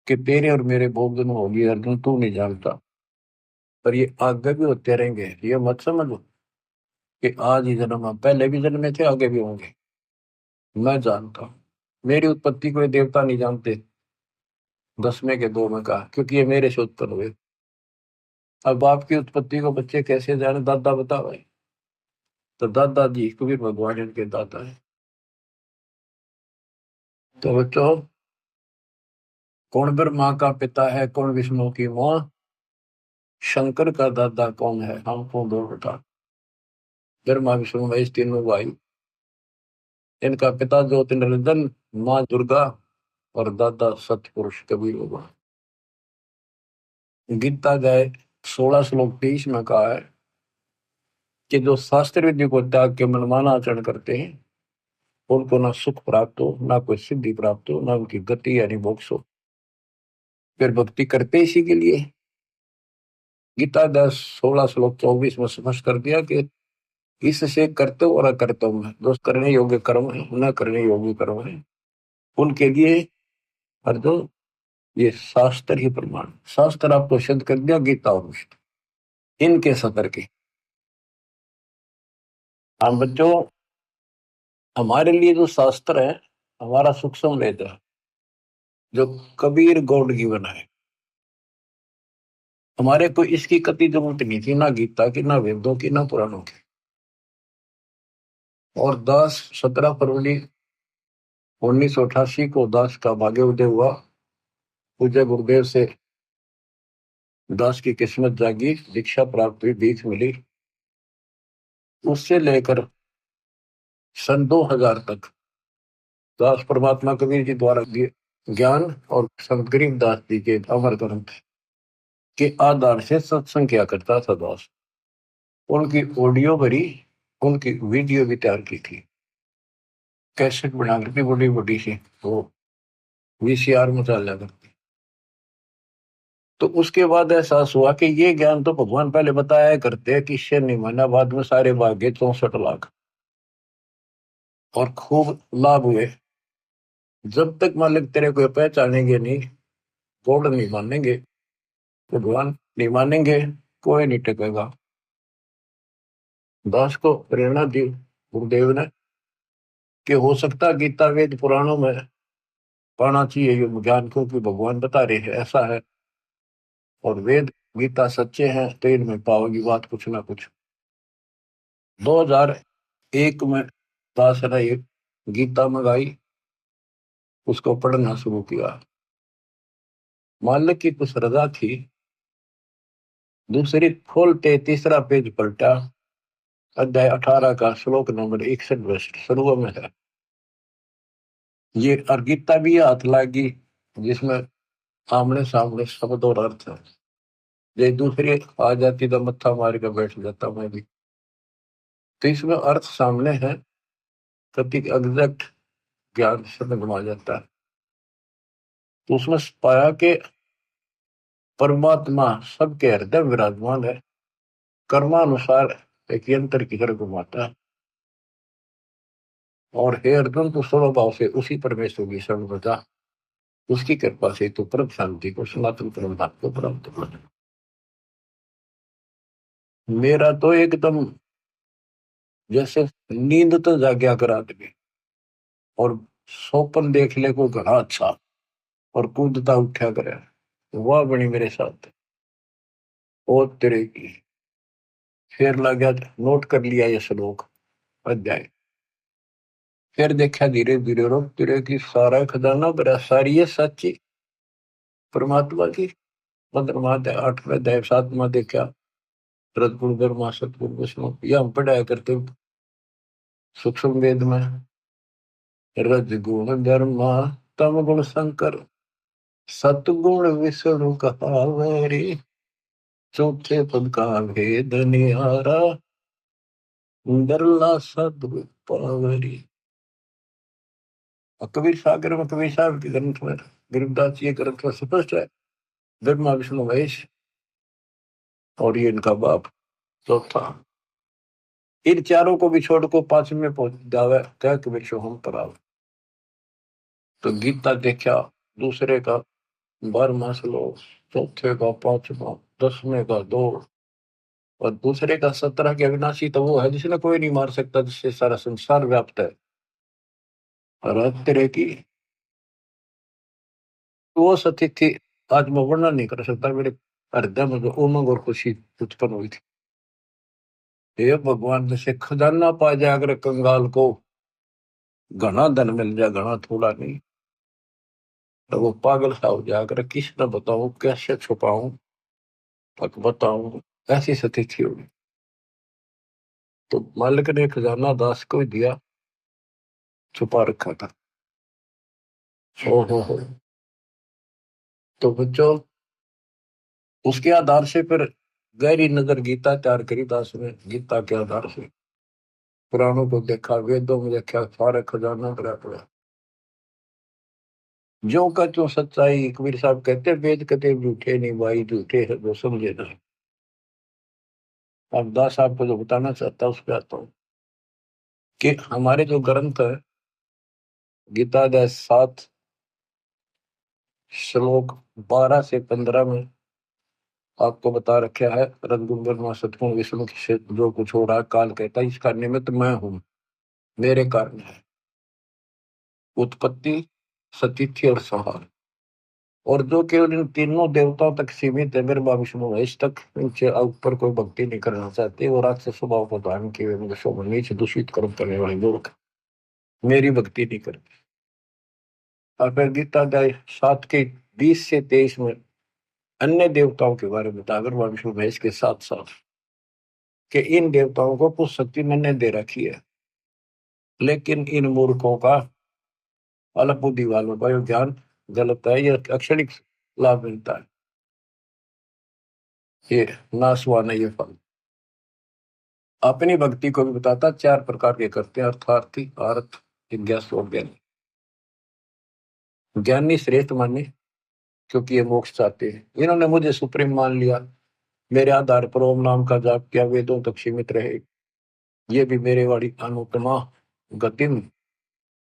कि तेरे और मेरे बहुत दिन होगी अर्जुन, तू नहीं जानता, पर ये आगे भी होते रहेंगे। ये मत समझो कि आज ही जन्म हम, पहले भी जन्मे थे, आगे भी होंगे। मैं जानता हूं, मेरी उत्पत्ति कोई देवता नहीं जानते। 10वें के 2 में कहा, क्योंकि ये मेरे से उत्पन्न हुए। अब बाप की उत्पत्ति को बच्चे कैसे जाने, दादा बता भाई। तो दादाजी कबीर भगवान इनके दादा है। तो बच्चों, कौन ब्रह्मा का पिता है, कौन विष्णु की मां, शंकर का दादा कौन है, हमको दो बता। ब्रह्मा विष्णु महेश तीनों भाई। इनका पिता ज्योतिर्नंदन, मां दुर्गा और दादा सतपुरुष कबीर भगवान। गीता अध्याय 16 श्लोक 23 में कहा है कि जो शास्त्र विधि को त्याग के मनमाना आचरण करते हैं, उनको ना सुख प्राप्त हो, ना कोई सिद्धि प्राप्त हो, ना उनकी गति यानी मोक्ष हो। फिर भक्ति करते इसी के लिए। गीता 10:16-24 में स्पष्ट कर दिया कि इससे करते और अकर्तव्य में जो करने योग्य कर्म है, न करने योग्य कर्म है, उनके लिए अर्जुन ये शास्त्र ही प्रमाण। शास्त्र आपको सिद्ध कर दिया, गीता और इनके सतर के। हम बच्चों, हमारे लिए जो शास्त्र है हमारा सूक्ष्म वेद है, जो कबीर गौड़ की बना है। हमारे को इसकी कति जरूरत नहीं थी, ना गीता की, ना वेदों की, ना पुराणों की। और 17 फरवरी 1988 को दास का भाग्योदय हुआ। पूज्य गुरुदेव से दास की किस्मत जागी, दीक्षा प्राप्त हुई, भीख मिली। उससे लेकर सन 2000 तक दास परमात्मा कबीर जी द्वारा दिए ज्ञान और संत गरीबदास जी के अमर ग्रंथ के आधार से सत्संग किया करता था दास। उनकी ऑडियो भरी, उनकी वीडियो भी तैयार की थी, कैसेट बना करके बड़ी बड़ी सी, वो वीसीआर में चल जाकर। तो उसके बाद एहसास हुआ कि ये ज्ञान तो भगवान पहले बताया करते, कि इससे नहीं माना, बाद में सारे भाग्य 64 लाख और खूब लाभ हुए। जब तक मालिक तेरे को पहचानेंगे नहीं, गॉड नहीं मानेंगे, भगवान नहीं मानेंगे, कोई नहीं टिकेगा। दास को प्रेरणा दी गुरुदेव ने कि हो सकता गीता वेद पुराणों में पाना चाहिए ये ज्ञान को, कि भगवान बता रहे हैं ऐसा है, और वेद गीता सच्चे हैं, तो इनमें पाओगी बात कुछ ना कुछ। 2001 में दास ने ये गीता मंगाई, उसको पढ़ना शुरू किया। मालिक की कुछ रजा थी, दूसरी खोलते तीसरा पेज पलटा, अध्याय 18 का श्लोक नंबर 61 शुरू में है। ये और गीता भी हाथ लागी, जिसमें आमने सामने शब्द और अर्थ है। ये दूसरी आ जाती तो मत्था मार के बैठ जाता मैं भी। तो इसमें अर्थ सामने है, प्रतीक एग्जैक्ट ज्ञान समझ में आ जाता है। तो उसमें पाया कि परमात्मा सबके हृदय विराजमान है, कर्मानुसार एक यंत्र की तरह घुमाता है। और हे अर्जुन, तो स्वभाव से उसी परमेश्वर की शरण में जा, उसकी कृपा से तो परम शांति को, सनातन परम धाम को प्राप्त कर। मेरा तो एकदम जैसे नींद तो जाग्या करा दे, और सोपन देख ले को घना अच्छा, और कूदता उठा करे, वह बनी मेरे साथ। ओ तेरे की, फिर लग गया, नोट कर लिया ये श्लोक अध्याय। फिर देखा धीरे धीरे, रो तेरे की सारा खजाना बड़ा, सारी है सच्ची परमात्मा की। 8वें अध्याय 7वां देखा, रजगुण ब्रह्मा सतगुण विष्णु, यह हम पढ़ाया करते सूक्ष्म वेद में। रजगुण ब्रह्मा तम गुण शंकर, सतगुण विष्णु कहावरी, चौथे पद का भेद निहारा, डरला सदगुण पावरी। और कबीर सागर में, कबीर साहब के ग्रंथ में, गरीबदास जी के ग्रंथ में स्पष्ट है, ब्रह्मा विष्णु महेश और ये इनका बाप चौथा। इन चारों को भी छोड़ को 5वें में पहुंच जावे, क्या कबीर सो हम पर आवे। तो गीता देखा, दूसरे का 12वां श्लोक, चौथे का 5वां, 10वें का 2, और दूसरे का 17 के अविनाशी तो वो है जिसने कोई नहीं मार सकता, जिससे सारा संसार व्याप्त है। और तेरे की वो सतिथि आज मैं वर्णन नहीं कर सकता, मेरे हृदय में जो उमंग और खुशी उत्पन्न हुई थी। हे भगवान, जैसे खजाना पा जाए अगर कंगाल को, घना धन मिल जाए, घना थोड़ा नहीं, तो वो पागल सा हो जाए अगर किस न बताऊं, कैसे छुपाऊं, तक बताऊं, ऐसी स्थिति होगी। तो मालिक ने खजाना दास को ही दिया, छुपा रखा था। ओ हो। तो बच्चों, उसके आधार से फिर गहरी नजर गीता तैयार करी दास ने। गीता के आधार से पुराणों को देखा, वेदों में देखा, सारे खजाना भरा पड़ा। जो का जो सच्चाई, कबीर साहब कहते हैं, वेद कते झूठे नहीं भाई, झूठे है जो समझे ना। अब दास साहब को जो बताना चाहता हूं उस पर आता हूँ कि हमारे जो ग्रंथ है, गीता अध्याय 7 श्लोक 12 से 15 में आपको बता रखा है, रघुबर सतगुण विष्णु से जो कुछ हो रहा है, काल कहता है इसका निमित्त मैं हूं, मेरे कारण है उत्पत्ति, सतिथि और संहार। और जो केवल इन तीनों देवताओं तक सीमित है, ब्रह्मा विष्णु महेश तक, इनसे ऊपर कोई भक्ति नहीं करना चाहते, वो राक्षस स्वभाव को धारण किए हुए नीच दूषित कर्म करने वाले लोग मेरी भक्ति नहीं करते। और फिर गीता अध्याय 7 के 20 से 23 में अन्य देवताओं के बारे में बता, ब्रह्मा विष्णु महेश के साथ साथ, कि इन देवताओं को कुछ शक्ति मैंने दे रखी है, लेकिन इन मूर्खों का, अल्प बुद्धि वालों का ये ज्ञान गलत है, ये अक्षणिक लाभ मिलता है, ये नाशवान है ये फल। अपनी भक्ति को भी बताता, 4 प्रकार के करते हैं, अर्थार्थी, अर्थ, जिज्ञासु और ज्ञानी। ज्ञानी श्रेष्ठ माने क्योंकि ये मोक्ष चाहते हैं, इन्होंने मुझे सुप्रीम मान लिया, मेरे आधार पर ओम नाम का जाप किया, वेदों तक सीमित रहे, ये भी मेरे वाली अनुपमा गति में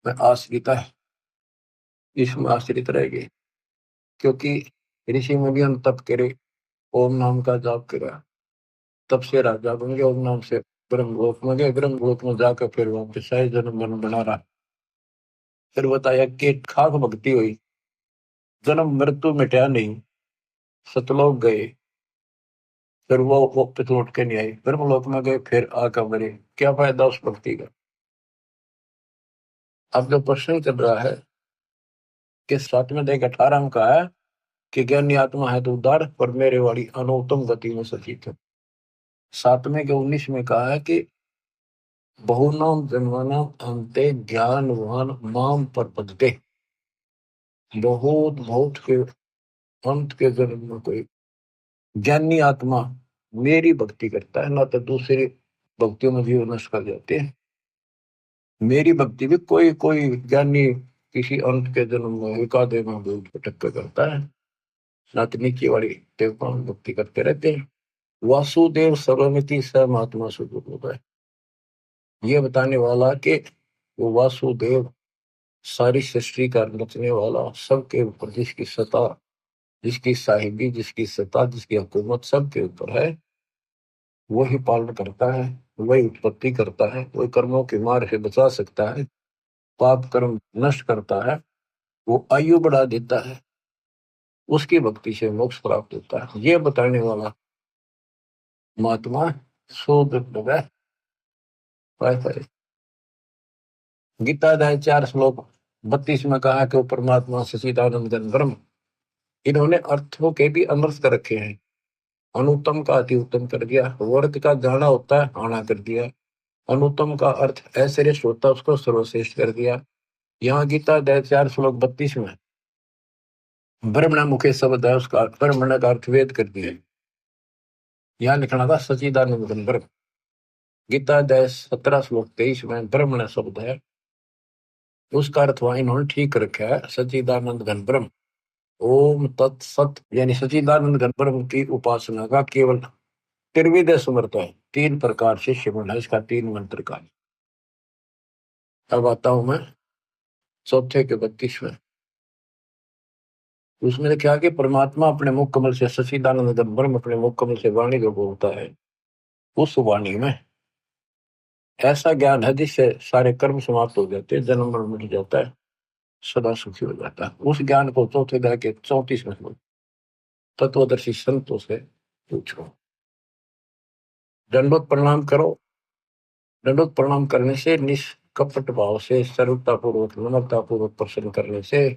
आश्रित है, इसमें आश्रित रहेगी। क्योंकि ऋषि मुनियों ने तप करे, ओम नाम का जाप करा, तब से राजा बन गए, ओम नाम से ब्रह्मलोक में गए, ब्रह्मलोक में जाकर फिर वहां पे शायद जन्म मन बना रहा। फिर बताया कि खाक भक्ति हुई, जन्म मृत्यु मिटा नहीं, सतलोक गए, फिर वो पे लौट के नहीं आई, ब्रह्मलोक में गए, फिर आकर मरे, क्या फायदा उस भक्ति का। अब जो प्रश्न चल रहा है कि 7 में 18 में कहा है कि ज्ञानी आत्मा है तो उदार, पर मेरे वाली अनुत्तम गति में सचित है। 7 के 19 में कहा है कि बहुनाम जन्मनाम अंते ज्ञानवान माम प्रपद्यते, बहुत बहुत के अंत के जन्म में कोई ज्ञानी आत्मा मेरी भक्ति करता है, ना तो दूसरी भक्तियों में जीवन नष्ट कर जाते हैं। मेरी भक्ति भी कोई कोई ज्ञानी किसी अंत के जन्म में एकादे में भटक कर करता है, ना तो नीचे वाली देवताओं में भक्ति करते रहते हैं। वासुदेव सर्वमिति स महात्मा सुदुर्लभ है, ये बताने वाला कि वो वासुदेव सारी सृष्टि का रचने वाला, सबके ऊपर जिसकी सत्ता, जिसकी साहिबी, जिसकी सत्ता, जिसकी हुकूमत सबके ऊपर है, वही पालन करता है, वही उत्पत्ति करता है, वही कर्मों की मार से बचा सकता है, पाप कर्म नष्ट करता है, वो आयु बढ़ा देता है, उसकी भक्ति से मोक्ष प्राप्त होता है, ये बताने वाला महात्मा शोध है। गीता अध्याय 4 श्लोक 32 में कहा कि वो परमात्मा सच्चिदानंद घन ब्रह्म, इन्होंने अर्थों के भी अनर्थ कर रखे हैं, अनुत्तम का अति उत्तम कर दिया, वर्ग का जाना होता है आना कर दिया, अनुत्तम का अर्थ अश्रेष्ठ होता है उसको सर्वश्रेष्ठ कर दिया। यहाँ गीता अध्याय 4 श्लोक 32 में ब्रह्मण मुखे शब्द है, उसका ब्रह्मण का अर्थ वेद कर दिया, यहाँ लिखना था सच्चिदानंद घन ब्रह्म। गीता अध्याय 17 श्लोक 23 में ब्रह्मण शब्द है, उसका अर्थ वहां इन्होंने ठीक रखा है, सच्चिदानंद घन ब्रह्म। ओम तत्सत यानी सच्चिदानंद घन ब्रह्म की उपासना का केवल त्रिविध समर्थ है, 3 प्रकार से शिवण है इसका, 3 मंत्र का। अब आता हूं मैं चौथे के 32 में, उसमें लिखा कि परमात्मा अपने मुख कमल से, सच्चिदानंद घन ब्रह्म अपने मुख कमल से वाणी जो बोलता है, उस वाणी में ऐसा ज्ञान है जिससे सारे कर्म समाप्त हो जाते हैं, जन्म मरण मिट जाता है, सदा सुखी हो जाता है। उस ज्ञान को चौथे अध्याय के 34 में तत्वदर्शी संतों से पूछो। दंडोत प्रणाम करो, दंडोत प्रणाम करने से, निष्कपट भाव से, सरलता पूर्वक, नम्रता पूर्वक प्रसन्न करने से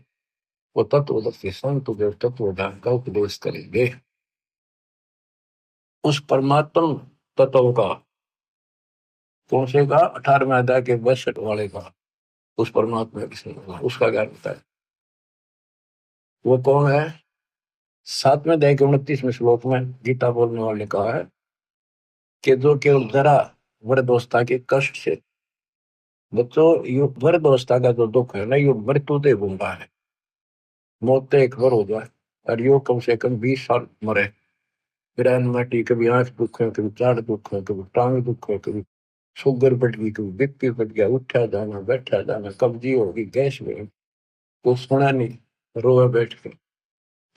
वो तत्वदर्शी संत जो तत्व ज्ञान का उपदेश करेंगे। उस परमात्म तत्व का, कौन से का, 18वें अध्याय के 62 वाले का, उस परमात्मा उसका ज्ञान होता है। वो कौन है? 7वें अध्याय के 29वें श्लोक में गीता बोलने वाले कहा है कि जो केवल जरा वृद्धावस्था के कष्ट से, बच्चों, वृद्धावस्था का जो दुख है ना, ये मृत्यु दे घूमता है, मौत तो एक बार हो जाए, और यो कम से कम 20 साल मरे। फिर एनमाटी, कभी आंख दुख है, कभी चार दुख है, कभी टांग दुख है, कभी शुगर बढ़ गई, कभी बीपी बढ़ गया, उठा जाना बैठा जाना, कब्जी होगी, गैस में, तो सुना नहीं, रोए बैठ के।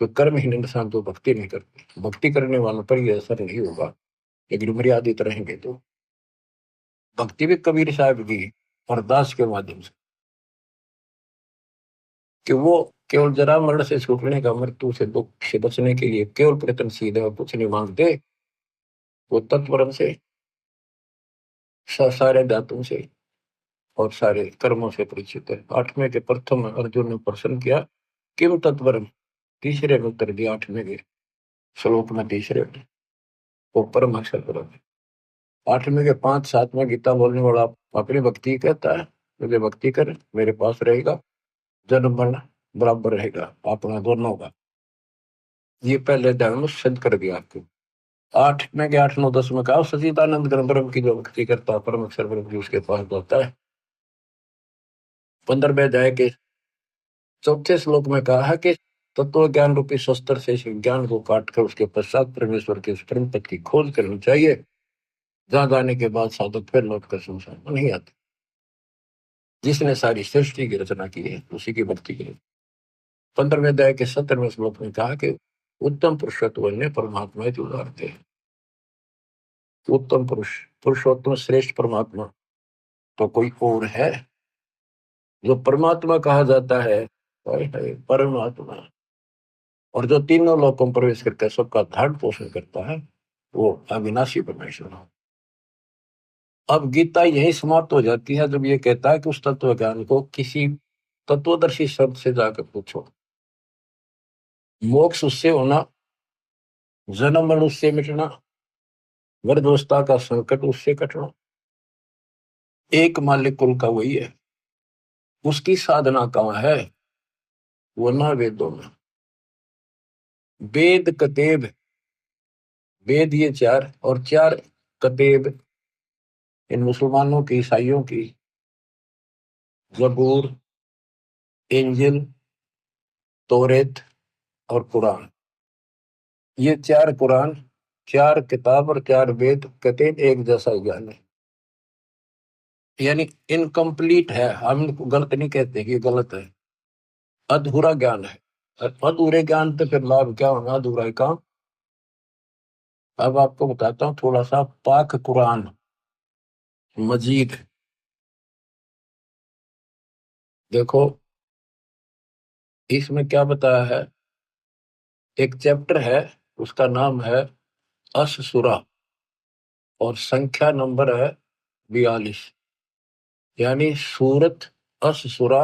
तो कर्महीन इंसान तो भक्ति नहीं करते, भक्ति करने वालों पर यह असर नहीं होगा, लेकिन मर्यादित रहेंगे तो। भक्ति भी कबीर साहब की अरदास के माध्यम से, कि वो केवल जरा मरण से छूटने का, मृत्यु से दुख से बचने के लिए केवल प्रयत्नशील है और कुछ नहीं मांगते। वो तत्परम से, सारे धातुओं से और सारे कर्मों से परिचित है। आठवें के प्रथम अर्जुन ने प्रश्न किया, किम तत्परम, तीसरे में उत्तर दिया आठवें के श्लोक में, तीसरे में, वो परम अक्षर परम है। आठवें के 5-7 में गीता बोलने वाला अपनी भक्ति कहता है, मुझे भक्ति कर, मेरे पास रहेगा, जन्म मरण बराबर रहेगा अपना दोनों का। ये पहले अध्याय में सिद्ध कर दिया आपको। 8 में के 8, 9, 10 में कहा, सचिदानंद घन ब्रह्म की जो भक्ति करता है, परम अक्षर ब्रह्म की उसके पास होता है। 15वें अध्याय के चौथे श्लोक में कहा है कि तत्व ज्ञान रूपी शस्त्र से इस ज्ञान को काटकर उसके पश्चात परमेश्वर के उस परम पद की खोज करनी चाहिए, जहां जाने के बाद साधक फिर लौट कर संसार में नहीं आते। जिसने सारी सृष्टि की रचना की है उसी की भक्ति की। 15वें अध्याय के 17वें श्लोक में कहा कि उत्तम पुरुषत्व ने परमात्मा की उदाहरते हैं। उत्तम पुरुष, पुरुषोत्तम श्रेष्ठ परमात्मा तो कोई और है जो परमात्मा कहा जाता है? हाय हाय, परमात्मा। और जो तीनों लोकों में प्रवेश करके सबका धारण पोषण करता है, वो अविनाशी परमेश्वर है। अब गीता यही समाप्त हो जाती है जब ये कहता है कि उस तत्व ज्ञान को किसी तत्वदर्शी शब्द से जाकर पूछो। मोक्ष उससे होना, जन्म मरण उससे मिटना, गर्भावस्था का संकट उससे कटना, एक मालिक कुल का वही है। उसकी साधना कहाँ है? वो ना वेदों में। वेद कतेब, वेद ये चार, और चार कतेब इन मुसलमानों की, ईसाइयों की, जबूर, इंजिल, तौरेत और कुरान। ये चार कुरान, चार किताब और चार वेद कतेब एक जैसा ज्ञान है, यानी इनकम्प्लीट है। हम इनको गलत नहीं कहते कि ये गलत है, अधूरा ज्ञान है। अधूरे ज्ञान तो फिर लाभ क्या होगा, अधूरा ही काम। अब आपको बताता हूँ थोड़ा सा पाक कुरान मजीद। देखो इसमें क्या बताया है, एक चैप्टर है, उसका नाम है अश-सूरा, और संख्या नंबर है 42, यानी सूरत अश-सूरा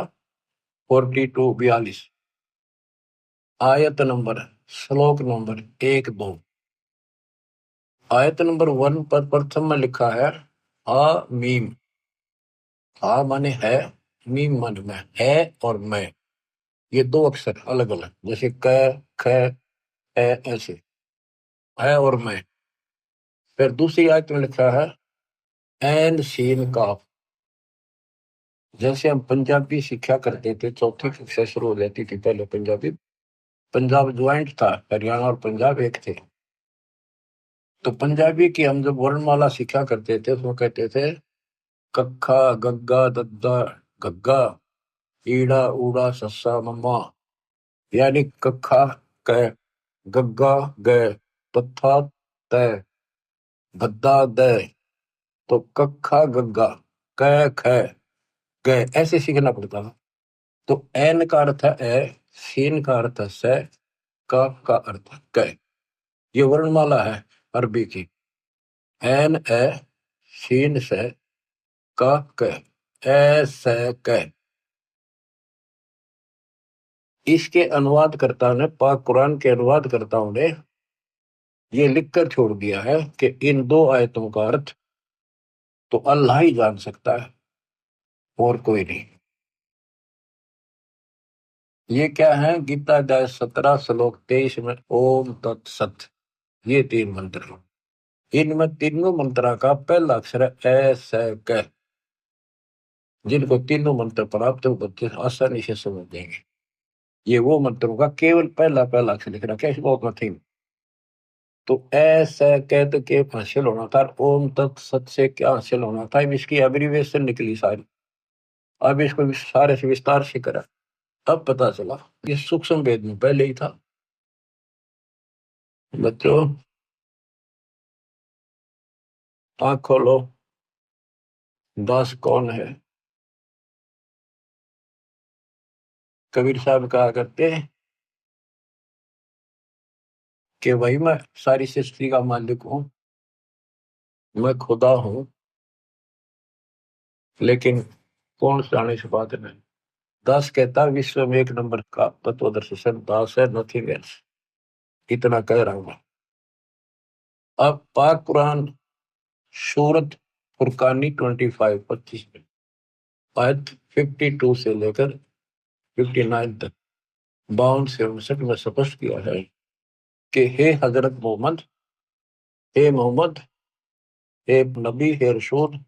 42, आयत नंबर, श्लोक नंबर 1-2। आयत नंबर 1 पर प्रथम में लिखा है आ मीम। आ माने है, मीम माने मैं, है और मैं, ये दो अक्षर अलग अलग, जैसे क, ख, ए, ऐसे है और मैं। फिर दूसरी आयत में लिखा है एन सीन काफ। जैसे हम पंजाबी सीखा करते थे, चौथी कक्षा शुरू हो जाती थी पहले पंजाबी, पंजाब ज्वाइंट था, हरियाणा और पंजाब एक थे। तो पंजाबी की हम जब वर्णमाला सीखा करते थे, उसमें कहते थे कक्खा गग्गा दद्दा गग्गा, ईड़ा ऊड़ा सस्सा मम्मा, यानी कक्खा क, गग्गा ग, तथा तय, गद्दा द। तो कक्खा गग्गा, क ख ग, ऐसे सीखना पड़ता था। तो एन का अर्थ है ए, सीन का अर्थ है से, काफ का अर्थ है क। ये वर्णमाला है अरबी की, एन ए, सीन से, काफ क, ए से क। इसके अनुवादकर्ता ने, पाक कुरान के अनुवादकर्ताओं ने ये लिखकर छोड़ दिया है कि इन दो आयतों का अर्थ तो अल्लाह ही जान सकता है और कोई नहीं। ये क्या है, गीता अध्याय 17 श्लोक 23 में ओम तत्सत, ये 3 मंत्र हैं। इनमें तीनों मंत्रा का पहला अक्षर है ए से क। जिनको तीनों मंत्र प्राप्त है वो बच्चे आसानी से समझ देंगे। ये वो मंत्रों का केवल पहला पहला अक्षर लिख रखा है, इसको नथिंग। तो ऐसा कहते के हासिल होना था, ओम तत्सत से क्या हासिल होना था, अब इसकी एब्रीविएशन निकली सारी। अब इसको सारे से विस्तार से करा, अब पता चला ये सूक्ष्म भेद में पहले ही था। बच्चों आंख खोलो, दास कौन है? कबीर साहब कहा करते हैं कि वही मैं सारी सृष्टि का मालिक हूं, मैं खुदा हूं, लेकिन कौन जाने से बात नहीं। दास कहता विश्व में एक नंबर का तत्वदर्शी संत दास है, नथिंग एल्स। इतना कह रहा हूं। अब पाक कुरान सूरत फुरकानी 25 में आयत 52 से लेकर 59 तक 52 से 59 में स्पष्ट किया है कि हे हजरत मोहम्मद, हे मोहम्मद, हे नबी, हे रसूल।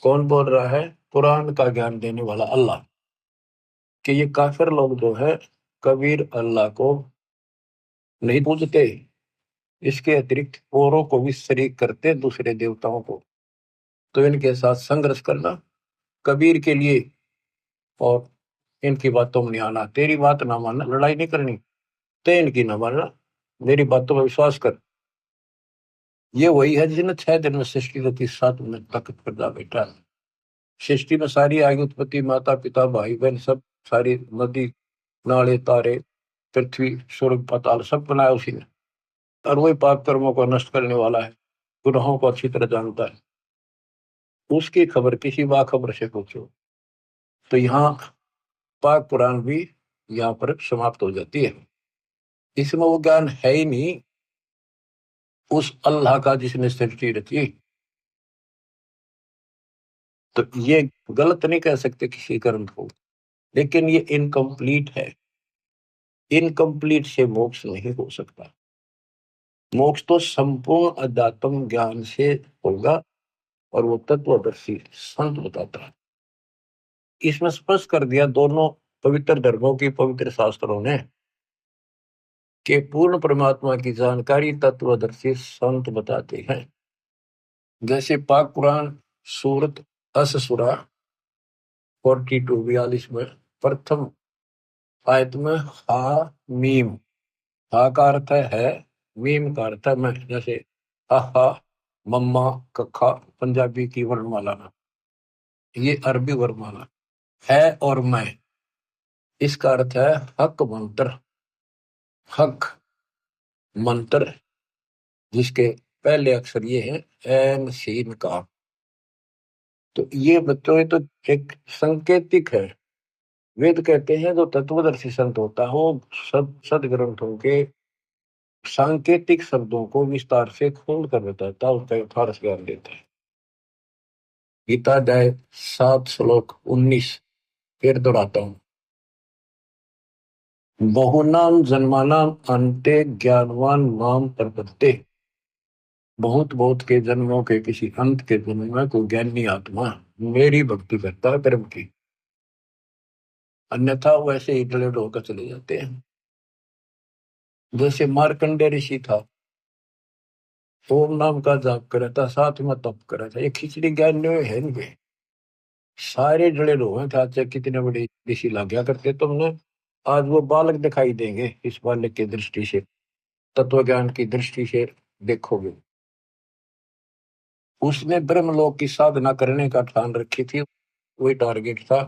कौन बोल रहा है? कुरान का ज्ञान देने वाला अल्लाह। कि ये काफिर लोग जो है कबीर अल्लाह को नहीं पूजते, इसके अतिरिक्त औरों को भी शरीक करते, दूसरे देवताओं को। तो इनके साथ संघर्ष करना कबीर के लिए, और इनकी बातों में नहीं आना। तेरी बात ना मानना, लड़ाई नहीं करनी, ते इनकी ना मानना, मेरी बातों में विश्वास कर। ये वही है जिसने 6 दिन में सृष्टि रची, 7 दिन तक पैदा बैठा। सृष्टि में सारी आगे उत्पत्ति, माता पिता भाई बहन सब, सारी नदी नाले तारे पृथ्वी स्वर्ग पाताल सब बनाया उसी ने। और वही पाप कर्मों को नष्ट करने वाला है, गुनाहों को अच्छी तरह जानता है। उसकी खबर किसी बाखबर से पूछो। तो यहाँ पाक पुराण भी यहाँ पर समाप्त हो जाती है। इसमें वो ज्ञान है ही नहीं उस अल्लाह का जिसने सृष्टि रची। तो ये गलत नहीं कह सकते किसी कर्म को, लेकिन ये इनकम्प्लीट है। इनकम्प्लीट से मोक्ष नहीं हो सकता। मोक्ष तो संपूर्ण अध्यात्म ज्ञान से होगा, और वो तत्वदर्शी संत बताता है। इसमें स्पष्ट कर दिया दोनों पवित्र धर्मों की पवित्र शास्त्रों ने कि पूर्ण परमात्मा की जानकारी तत्वदर्शी संत बताते हैं। जैसे पाक कुरान सूरत अस-सूरा 42 में प्रथम आयत में हा मीम, हा का अर्थ है, मीम का अर्थ है मैं। जैसे हा, मम्मा, कखा पंजाबी की वर्णमाला ना, ये अरबी वर्णमाला है। और मैं, इसका अर्थ है हक मंत्र। हक मंत्र जिसके पहले अक्षर ये है एन सीन का। तो ये बच्चों, ये तो एक संकेतिक है। वेद कहते हैं जो तत्वदर्शी संत होता है वो सदग्रंथों के सांकेतिक शब्दों को विस्तार से खोल कर बताता है, उसका यथार्थ ज्ञान देता है। गीता अध्याय 7 श्लोक 19 फिर दोहराता हूँ। बहुनाम जन्मानाम अन्ते ज्ञानवान माम प्रपद्ये। बहुत बहुत के जन्मों के किसी अंत के जन्म में कोई ज्ञानी आत्मा मेरी भक्ति करता है प्रेम की, अन्यथा वैसे ही डले होकर चले जाते हैं। जैसे मार्कंडे ऋषि था, ओम नाम का जाप करा था, साथ में तप करा था। ये खिचड़ी ज्ञान है इनके, सारे जड़े लोग हैं। चाचा कितने बड़े ऋषि लग गया करते तुमने, आज वो बालक दिखाई देंगे इस बालक की दृष्टि से, तत्व ज्ञान की दृष्टि से देखोगे। उसने ब्रह्मलोक की साधना करने का ठान रखी थी, वही टारगेट था।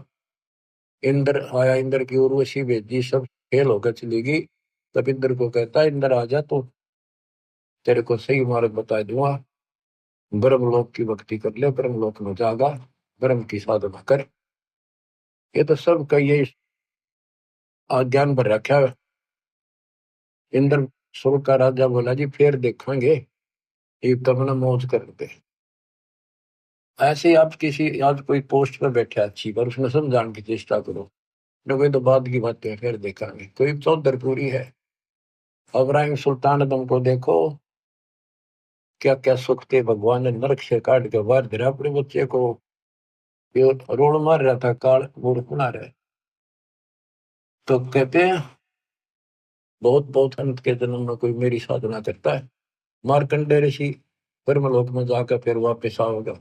इंद्र आया, इंद्र की उर्वशी भेजी, सब फेल होकर चली गई। तब इंद्र को कहता, इंद्र आ जा, तो तेरे को सही मार्ग बता दूंगा। ब्रह्मलोक की भक्ति कर ले, ब्रह्मलोक में जागा, ब्रह्म की साधना कर। ये तो सब का ये ज्ञान भर रखा है। इंद्र स्वर्ग का राजा बोला जी फिर देखेंगे, ये तब ना मौज करते। ऐसे ही आप किसी, आज कोई पोस्ट पर बैठे अच्छी, पर उसमें समझाने की चेष्टा करो, कोई तो बाद की बातें है, फिर देखेंगे। कोई चौधरपुरी है, इब्राहिम सुल्तान तुमको देखो, क्या क्या सुख थे, भगवान ने नरक से काट के बाहर गिरा अपने बच्चे को। ये रोड मार रहा था, काल मूर्ख बना रहे। तो कहते हैं बहुत बहुत अंत के जन्म में कोई मेरी साधना करता है, मार्कंडेय ऋषि ब्रह्मलोक में जाकर फिर वापस आओगे,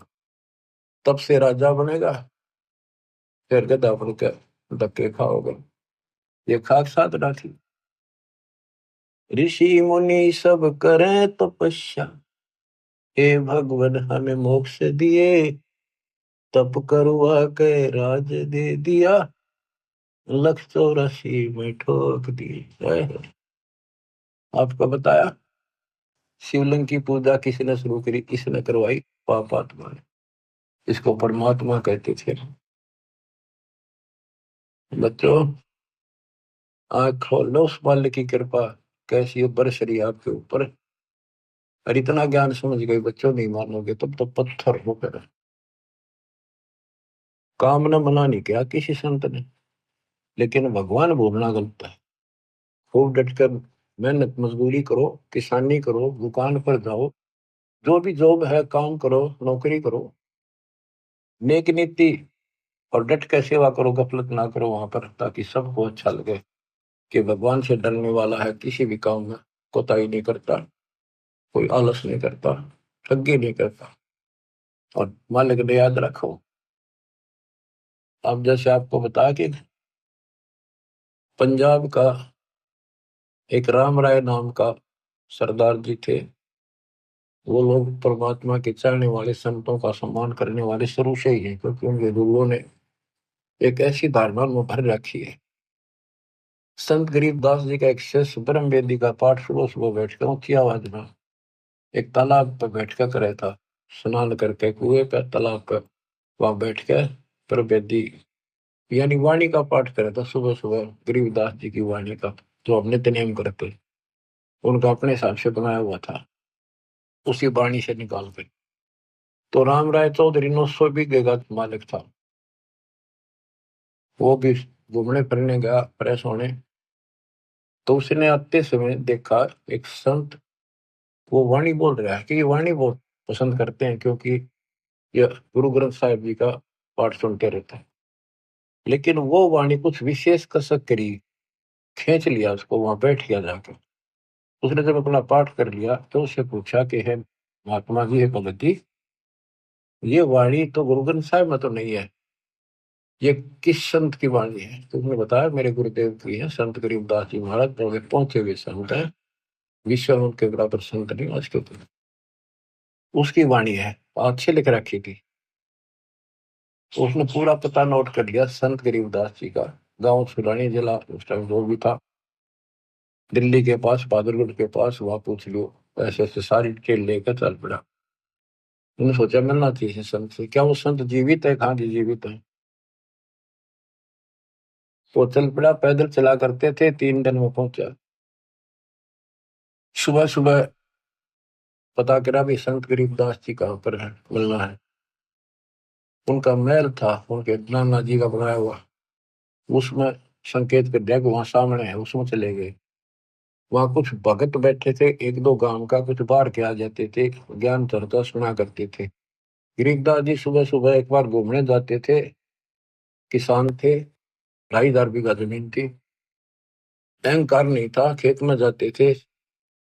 तब से राजा बनेगा, फिर गधा बन के धक्के खाओगे। ये खाक साधना थी। ऋषि मुनि सब करें तपस्या, हे भगवान हमें मोक्ष दिए, तप करवा के राज दे दिया, 184 में ठोक दिए। आपको बताया शिवलिंग की पूजा किसने शुरू करी, किसने करवाई? पापात्मा ने। इसको परमात्मा कहते थे। बच्चों आँख खोल लो, उस मालिक की कृपा कैसी बरस रही आपके ऊपर। और इतना ज्ञान समझ गए बच्चों, नहीं मानोगे तब तो पत्थर हो कर। काम न मना नहीं किया किसी संत ने, लेकिन भगवान बोलना गलत है। खूब डटकर मेहनत मजदूरी करो, किसानी करो, दुकान पर जाओ, जो भी जॉब है काम करो, नौकरी करो, नेक नीति और डट के सेवा करो, गफलत ना करो वहां पर, ताकि सबको अच्छा लगे कि भगवान से डरने वाला है, किसी भी काम में कोताही नहीं करता, कोई आलस नहीं करता, ठगी नहीं करता। और मालिक ने याद रखो, अब जैसे आपको बता कि पंजाब का एक राम राय नाम का सरदार जी थे। वो लोग परमात्मा के चाहने वाले, संतों का सम्मान करने वाले शुरू से ही हैं, क्योंकि उनके गुरुओं ने एक ऐसी धारणा में भर रखी है। संत गरीबदास जी का एक शिष्य ब्रह्म वेदी का पाठ सुबह सुबह बैठकर ऊंची आवाज में एक तालाब पर बैठकर करे था, स्नान करके कुएं पे तालाब पर वहां बैठ के प्रवेदी यानी वाणी का पाठ करे था सुबह सुबह, गरीबदास जी की वाणी का, जो हम नित्य नियम करते, उनका अपने हिसाब से बनाया हुआ था, उसी वाणी से निकाल कर। तो राम राय चौधरी 900 बीघे का मालिक था। वो भी घूमने फिरने गया प्रेस होने, तो उसने आते समय देखा एक संत वो वाणी बोल रहा है, कि ये वाणी बहुत पसंद करते हैं, क्योंकि ये गुरु ग्रंथ साहिब जी का पाठ सुनते रहते हैं। लेकिन वो वाणी कुछ विशेष कसक करी, खींच लिया उसको, वहां बैठ गया जाकर। उसने जब अपना पाठ कर लिया तो उससे पूछा कि है महात्मा जी, है भगत जी, ये वाणी तो गुरु ग्रंथ साहिब में तो नहीं है, ये किस संत की वाणी है? तो उसने बताया मेरे गुरुदेव की है, संत गरीबदास जी महाराज, बड़े पहुंचे हुए संत है, विश्व में उनके बराबर संत नहीं आज के ऊपर, उसकी वाणी है, अच्छी लिख रखी थी। तो उसने पूरा पता नोट कर लिया संत गरीबदास जी का, गांव सुलानी जिला उस टाइम जो भी था, दिल्ली के पास, बहादुरगढ़ के पास, वहां पूछ लियो। ऐसे ऐसे सारी डिटेल लेकर चल पड़ा। उन्होंने सोचा मिलना चाहिए संत से, क्या वो संत जीवित है? कहाँ जी जीवित है। तो चल पड़ा, पैदल चला करते थे, 3 दिन में पहुंचा। सुबह सुबह पता करा भी संत गरीबदास जी कहाँ पर है, मिलना है। उनका महल था, उनके नाना जी का बनाया हुआ, उसमें संकेत कर दिया कि वहां सामने है, उसमें चले गए। वहां कुछ भगत बैठे थे, 1-2 गांव का, कुछ बाहर के आ जाते थे, ज्ञान चर्चा सुना करते थे। गरीबदास जी सुबह सुबह एक बार घूमने जाते थे, किसान थे, 2,500 बीघा जमीन थी, अहंकार नहीं था, खेत में जाते थे,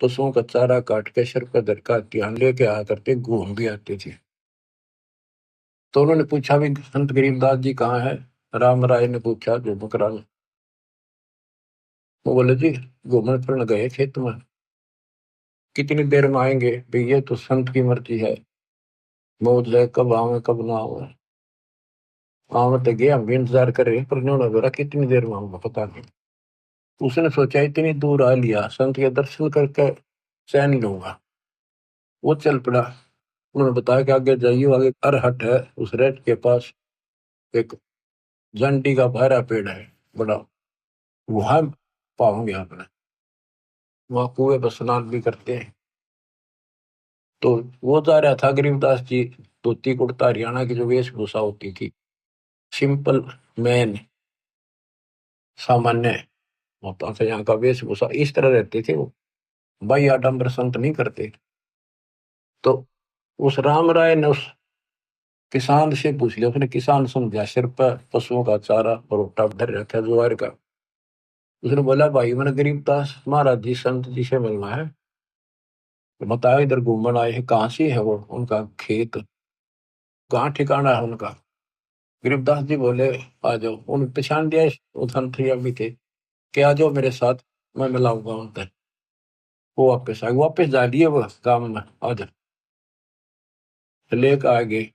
पशुओं का चारा काट के सर पर धर का ध्यान लेके आया करते, घूम भी आते थे। तो उन्होंने पूछा भी संत गरीबदास जी कहाँ है? राम राय ने पूछा, जो मकरान। वो बोले जी घूमने फिरने गए खेत में, कितनी देर में आएंगे? भाई ये तो संत की मर्जी है, मौत जाए कब आवे कब ना आवे, आवे तो गए, हम भी इंतजार कर रहे हैं, पर उन्होंने बोला कितनी देर में आऊंगा पता नहीं। उसने सोचा इतनी दूर आ लिया, संत के दर्शन करके चैन लूंगा। वो चल पड़ा। उन्होंने बताया कि आगे जाइए, आगे अरहट है, उस रेट के पास एक जंडी का बहरा पेड़ है बड़ा, वहां पाओगे आपने, वहां कुएं पर स्नान भी करते हैं। तो वो जा रहा था गरीबदास जी, धोती कुर्ता हरियाणा की जो वेशभूषा होती थी, सिंपल मैन, सामान्य होता था यहाँ का वेशभूषा, इस तरह रहते थे वो, भाई आडम्बर संत नहीं करते। तो उस राम राय ने उस किसान से पूछ लिया, उसने किसान समझा, सिर पर पशुओं का चारा और भुट्टा धर रखा ज्वार का। उसने बोला भाई मैंने गरीबदास महाराज जी संत जी से मिलना है, तो बताया इधर घूमन आए हैं, कहाँ से है वो, उनका खेत कहाँ ठिकाना है उनका। गरीबदास जी बोले आ जाओ, उन पहचान दिया वो संत जी भी थे कि आ जाओ मेरे साथ, मैं मिलाऊंगा उनसे। वो वापस आ गए, वापस जा दिए वो काम में, आ जा लेकर आ गए।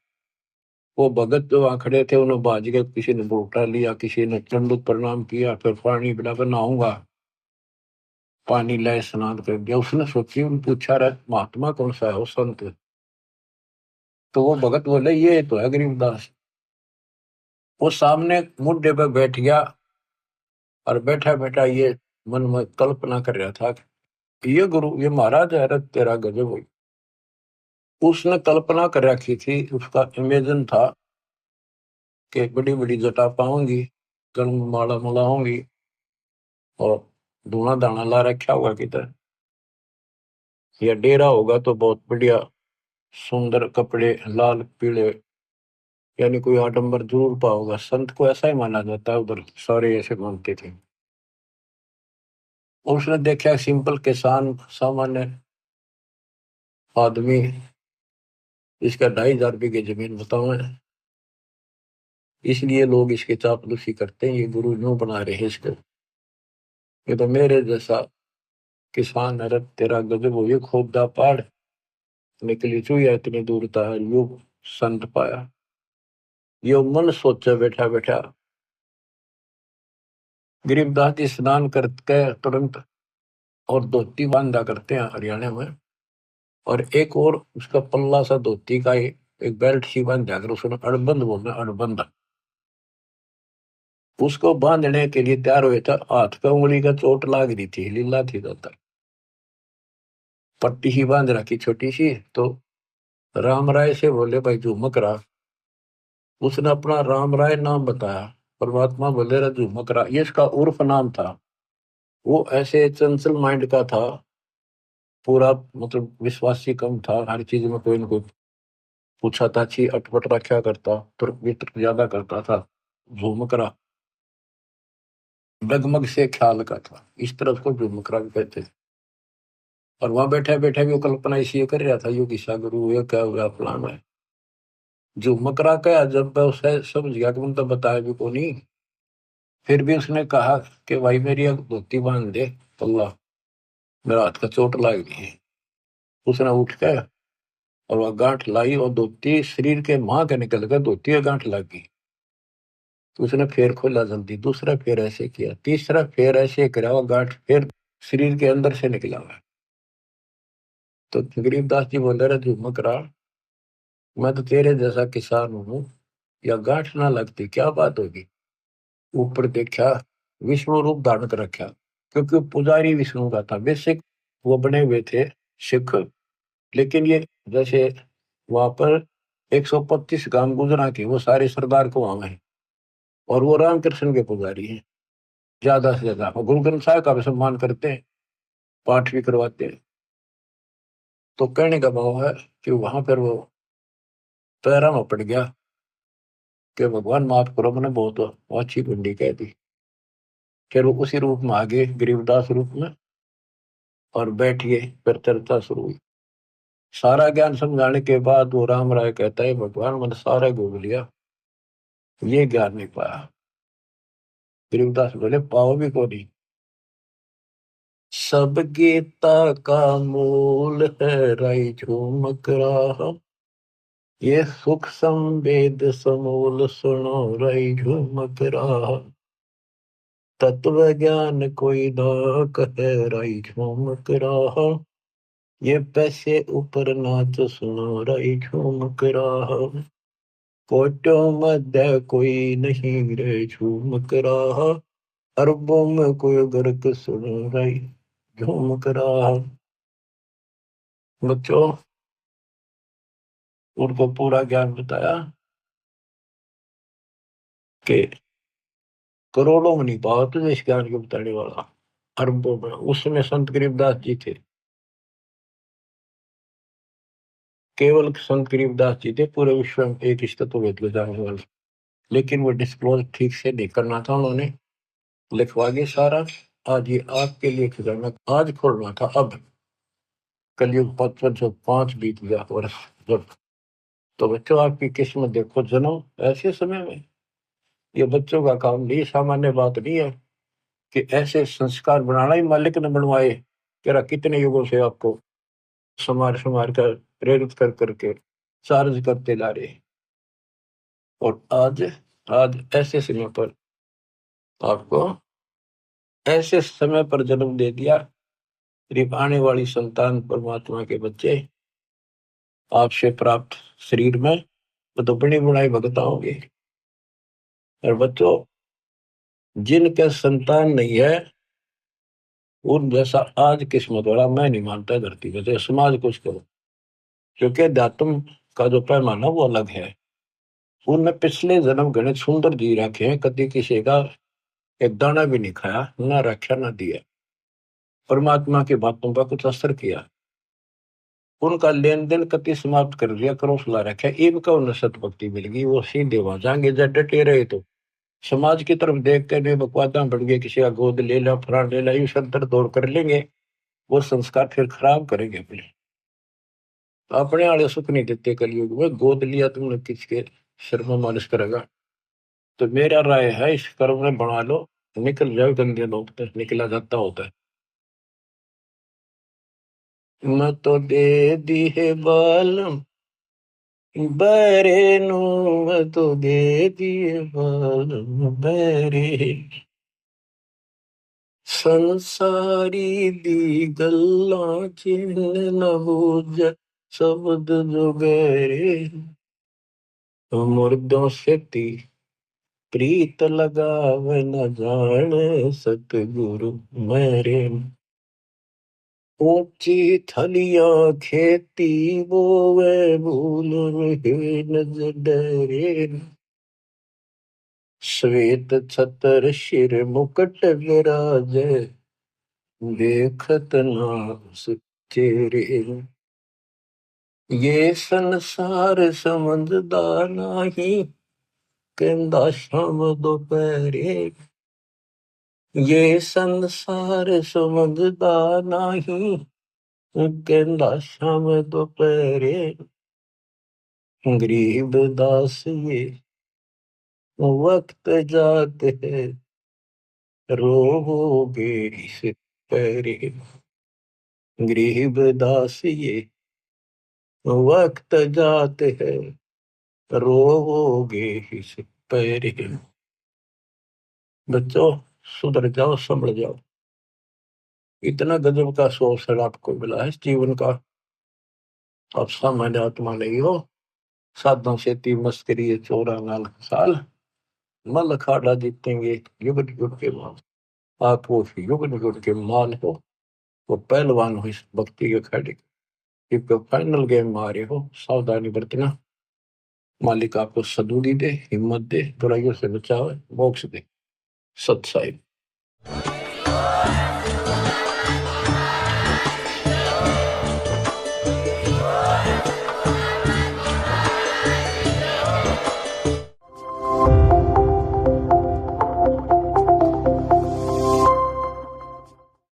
वो भगत जो वहां खड़े थे उन्होंने बाज गए, किसी ने बोटा लिया, किसी ने दंडवत प्रणाम किया, फिर पानी पिला कर नहाऊंगा, पानी लाए स्नान कर दिया। उसने सोची, उन पूछा रहा महात्मा कौन सा है वो संत, तो वो भगत बोले ये तो है गरीबदास। वो सामने मुड्डे पे बैठ गया और बैठा बैठा ये मन में कल्पना कर रहा था कि ये गुरु ये महाराज है, रत तेरा गजब हुई। उसने कल्पना कर रखी थी, उसका इमेजिन था कि बड़ी बड़ी जटा पाऊंगी, गल में माला मला होंगी और धूना दाना ला रखा होगा किधर, या डेरा होगा तो बहुत बढ़िया सुंदर कपड़े लाल पीले, यानी कोई आडंबर जरूर पाओगा। संत को ऐसा ही माना जाता है, उधर सारे ऐसे मानते थे। और उसने देखा सिंपल किसान सामान्य आदमी, इसका 2,500 बीघे जमीन बताओ है, इसलिए लोग इसके चापलूसी करते हैं, ये गुरु यूं बना रहे हैं इसको, ये तो मेरे जैसा किसान है, रत तेरा गजब हो, ये खोदा पहाड़ निकली चुया इतनी दूर था, यू संत पाया। यो मन सोचा बैठा बैठा। गरीबदास जी स्नान करके तुरंत और धोती बांधा करते हैं हरियाणा में, और एक और उसका पल्ला सा धोती का एक बेल्ट सी बांध जाकर, उसने अड़बंद बोलना, अड़बंद। उसको बांधने के लिए तैयार हुए था, हाथ का उंगली का चोट लाग रही थी, लीला थी दाता, पट्टी ही बांध रखी छोटी सी। तो राम राय से बोले भाई झुमक रहा, उसने अपना राम राय नाम बताया। परमात्मा बोले रहा झुमक रहा, ये इसका उर्फ नाम था। वो ऐसे चंचल माइंड का था, पूरा मतलब विश्वासी कम था, हर चीज में कोई न कोई पूछा ताछी अटपट रखा करता, तुर्क वितर्क ज्यादा करता था, झुमकरा डगमग से ख्याल का था, इस तरह उसको झुमकरा भी कहते थे। और वहां बैठे बैठे भी वो कल्पना इसी कर रहा था, यो किसा गुरु ये क्या हुआ फलाना है। झुमकरा का जब मैं उसे समझ गया कि मुझे तो बताया भी को नहीं, फिर भी उसने कहा कि भाई मेरी एक धोती बांध दे, अल्लाह मेरा हाथ का चोट लग गई है। उसने उठ के और वह गांठ लाई, और धोती शरीर के मां के निकल कर धोती में गांठ लग गई। तो उसने फेर खोला जल्दी, दूसरा फेर ऐसे किया, तीसरा फेर ऐसे करा, वो गांठ फिर शरीर के अंदर से निकला हुआ। तो गरीबदास जी बोले रहे झुमक रहा, मैं तो तेरे जैसा किसान हूं, या गांठ ना लगती क्या बात होगी। ऊपर देखा, विष्णु रूप धारण कर रखा, क्योंकि वो पुजारी विष्णु का था बेसिक, वो बने हुए थे सिख। लेकिन ये जैसे वहां पर 125 गांव गुजरा के वो सारे सरदार को वहां है, और वो रामकृष्ण के पुजारी हैं ज्यादा से ज्यादा, और गुरु ग्रंथ साहिब का भी सम्मान करते हैं, पाठ भी करवाते हैं। तो कहने का भाव है कि वहां पर वो पैरा में पड़ गया कि भगवान माफ करो, मैंने बहुत अच्छी भिंडी कह दी। फिर वो उसी रूप में आ गए, गरीबदास रूप में, और बैठ गए, फिर चर्चा शुरू हुई। सारा ज्ञान समझाने के बाद वो राम राय कहता है भगवान मैंने सारा घूम लिया, ये ज्ञान नहीं पाया। गरीबदास बोले पाओ भी को नहीं। सब गीता का मूल है राई झूमक रहा, ये सुख संवेद समूल सुनो राई झूमक रहा, तत्व ज्ञान कोई ना कहे राई झूमक रहा, ये पैसे ऊपर नाच सुनो राई झूमक रहा, कोटों मध्य कोई नहीं रे झूमक रहा, अरबों में कोई गर्क सुन रही झूमक रहा। बच्चों, उनको पूरा ज्ञान बताया कि करोड़ों में नहीं पाओ तुझे इस ज्ञान को बताने वाला, अरबों में। उसमें संत गरीबदास जी थे, केवल संत गरीबदास जी थे पूरे विश्व में एक रिश्ता तो वेद जाने वाले। लेकिन वो डिस्क्लोज ठीक से नहीं करना था, उन्होंने लिखवा दिया सारा, आज ये आपके लिए खजाना आज खोलना था। अब कलयुग 5505 बीत गया वर्ष जब। तो बच्चों आपकी किस्मत देखो, जन्म ऐसे समय में, ये बच्चों का काम नहीं, सामान्य बात नहीं है कि ऐसे संस्कार बनाना ही मालिक ने बनवाए। तेरा कितने युगों से आपको संवार संवार कर प्रेरित कर करके चार्ज करते ला रहे, और आज आज ऐसे समय पर आपको ऐसे समय पर जन्म दे दिया। सिर्फ आने वाली संतान परमात्मा के बच्चे आपसे प्राप्त शरीर में वो तो बड़ी बुढ़ाई भगता होंगे। और बच्चों जिनके संतान नहीं है उन जैसा आज किस्मत वाला मैं नहीं मानता धरती में, तो समाज कुछ करो, क्योंकि अध्यात्म का जो पैमाना वो अलग है। उनने पिछले जन्म गणित सुंदर जी रखे हैं, कभी किसी का एक दाना भी नहीं खाया, ना रखा ना दिया, परमात्मा की बातों का कुछ असर किया, उनका लेन देन कति समाप्त कर दिया, करोसला रखा, इनका उन्हें सतभक्ति मिल गई, वो सीधे वहां जाएंगे। जब डटे रहे तो समाज की तरफ देख कर नहीं बकवादा बढ़ गए, किसी का गोद ले ला, फरान ले ला, यू सदर दौड़ कर लेंगे, वो संस्कार फिर खराब करेंगे अपने। अपने वाले सुख नहीं देते कलयुग में, गोद लिया तुमने किसके सिर में मालिश करेगा। तो मेरा राय है इस कर्म में बना लो, निकल जाओ गंदे लोग तक, निकला जाता होता है। मैं तो दे दी है बालम बरे नु, मैं तो दे दी है बालम बरे, संसारी दी गल्ला चिन्ह न बूझ शब्द जो गहरे, मुर्दों से ती प्रीत लगावे न जाने सतगुरु मेरे, ऊंची थलियां खेती बोवे भूल नजर डरे, श्वेत छतर शिर मुकुट विराजे देखत नास चेहरे, ये संसार समझदा नहीं कहंदा शाम दोपहरे, ये संसार समझदा नहीं कहंदा शाम दोपहरे, गरीब दास ये वक्त जाते है रोगे इस पहरे, गरीब दास ये वक्त जाते है रोगे इस पहरे। बच्चों सुधर जाओ, संभल जाओ, इतना गजब का अवसर आपको मिला है इस जीवन का। आप सामान्य आत्मा नहीं हो, साधन से ती मस्करी 14 साल मल अखाड़ा जीतेंगे युग युग के बाद। आप वो युग युग के माल हो, वो पहलवान हो इस भक्ति के खड़े, क्योंकि फाइनल गेम में आ रहे हो। सावधानी बरतना, मालिक आपको सदबुद्धि दे, हिम्मत दे, बुराइयों से बचावे, मोक्ष दे। सत साहिब।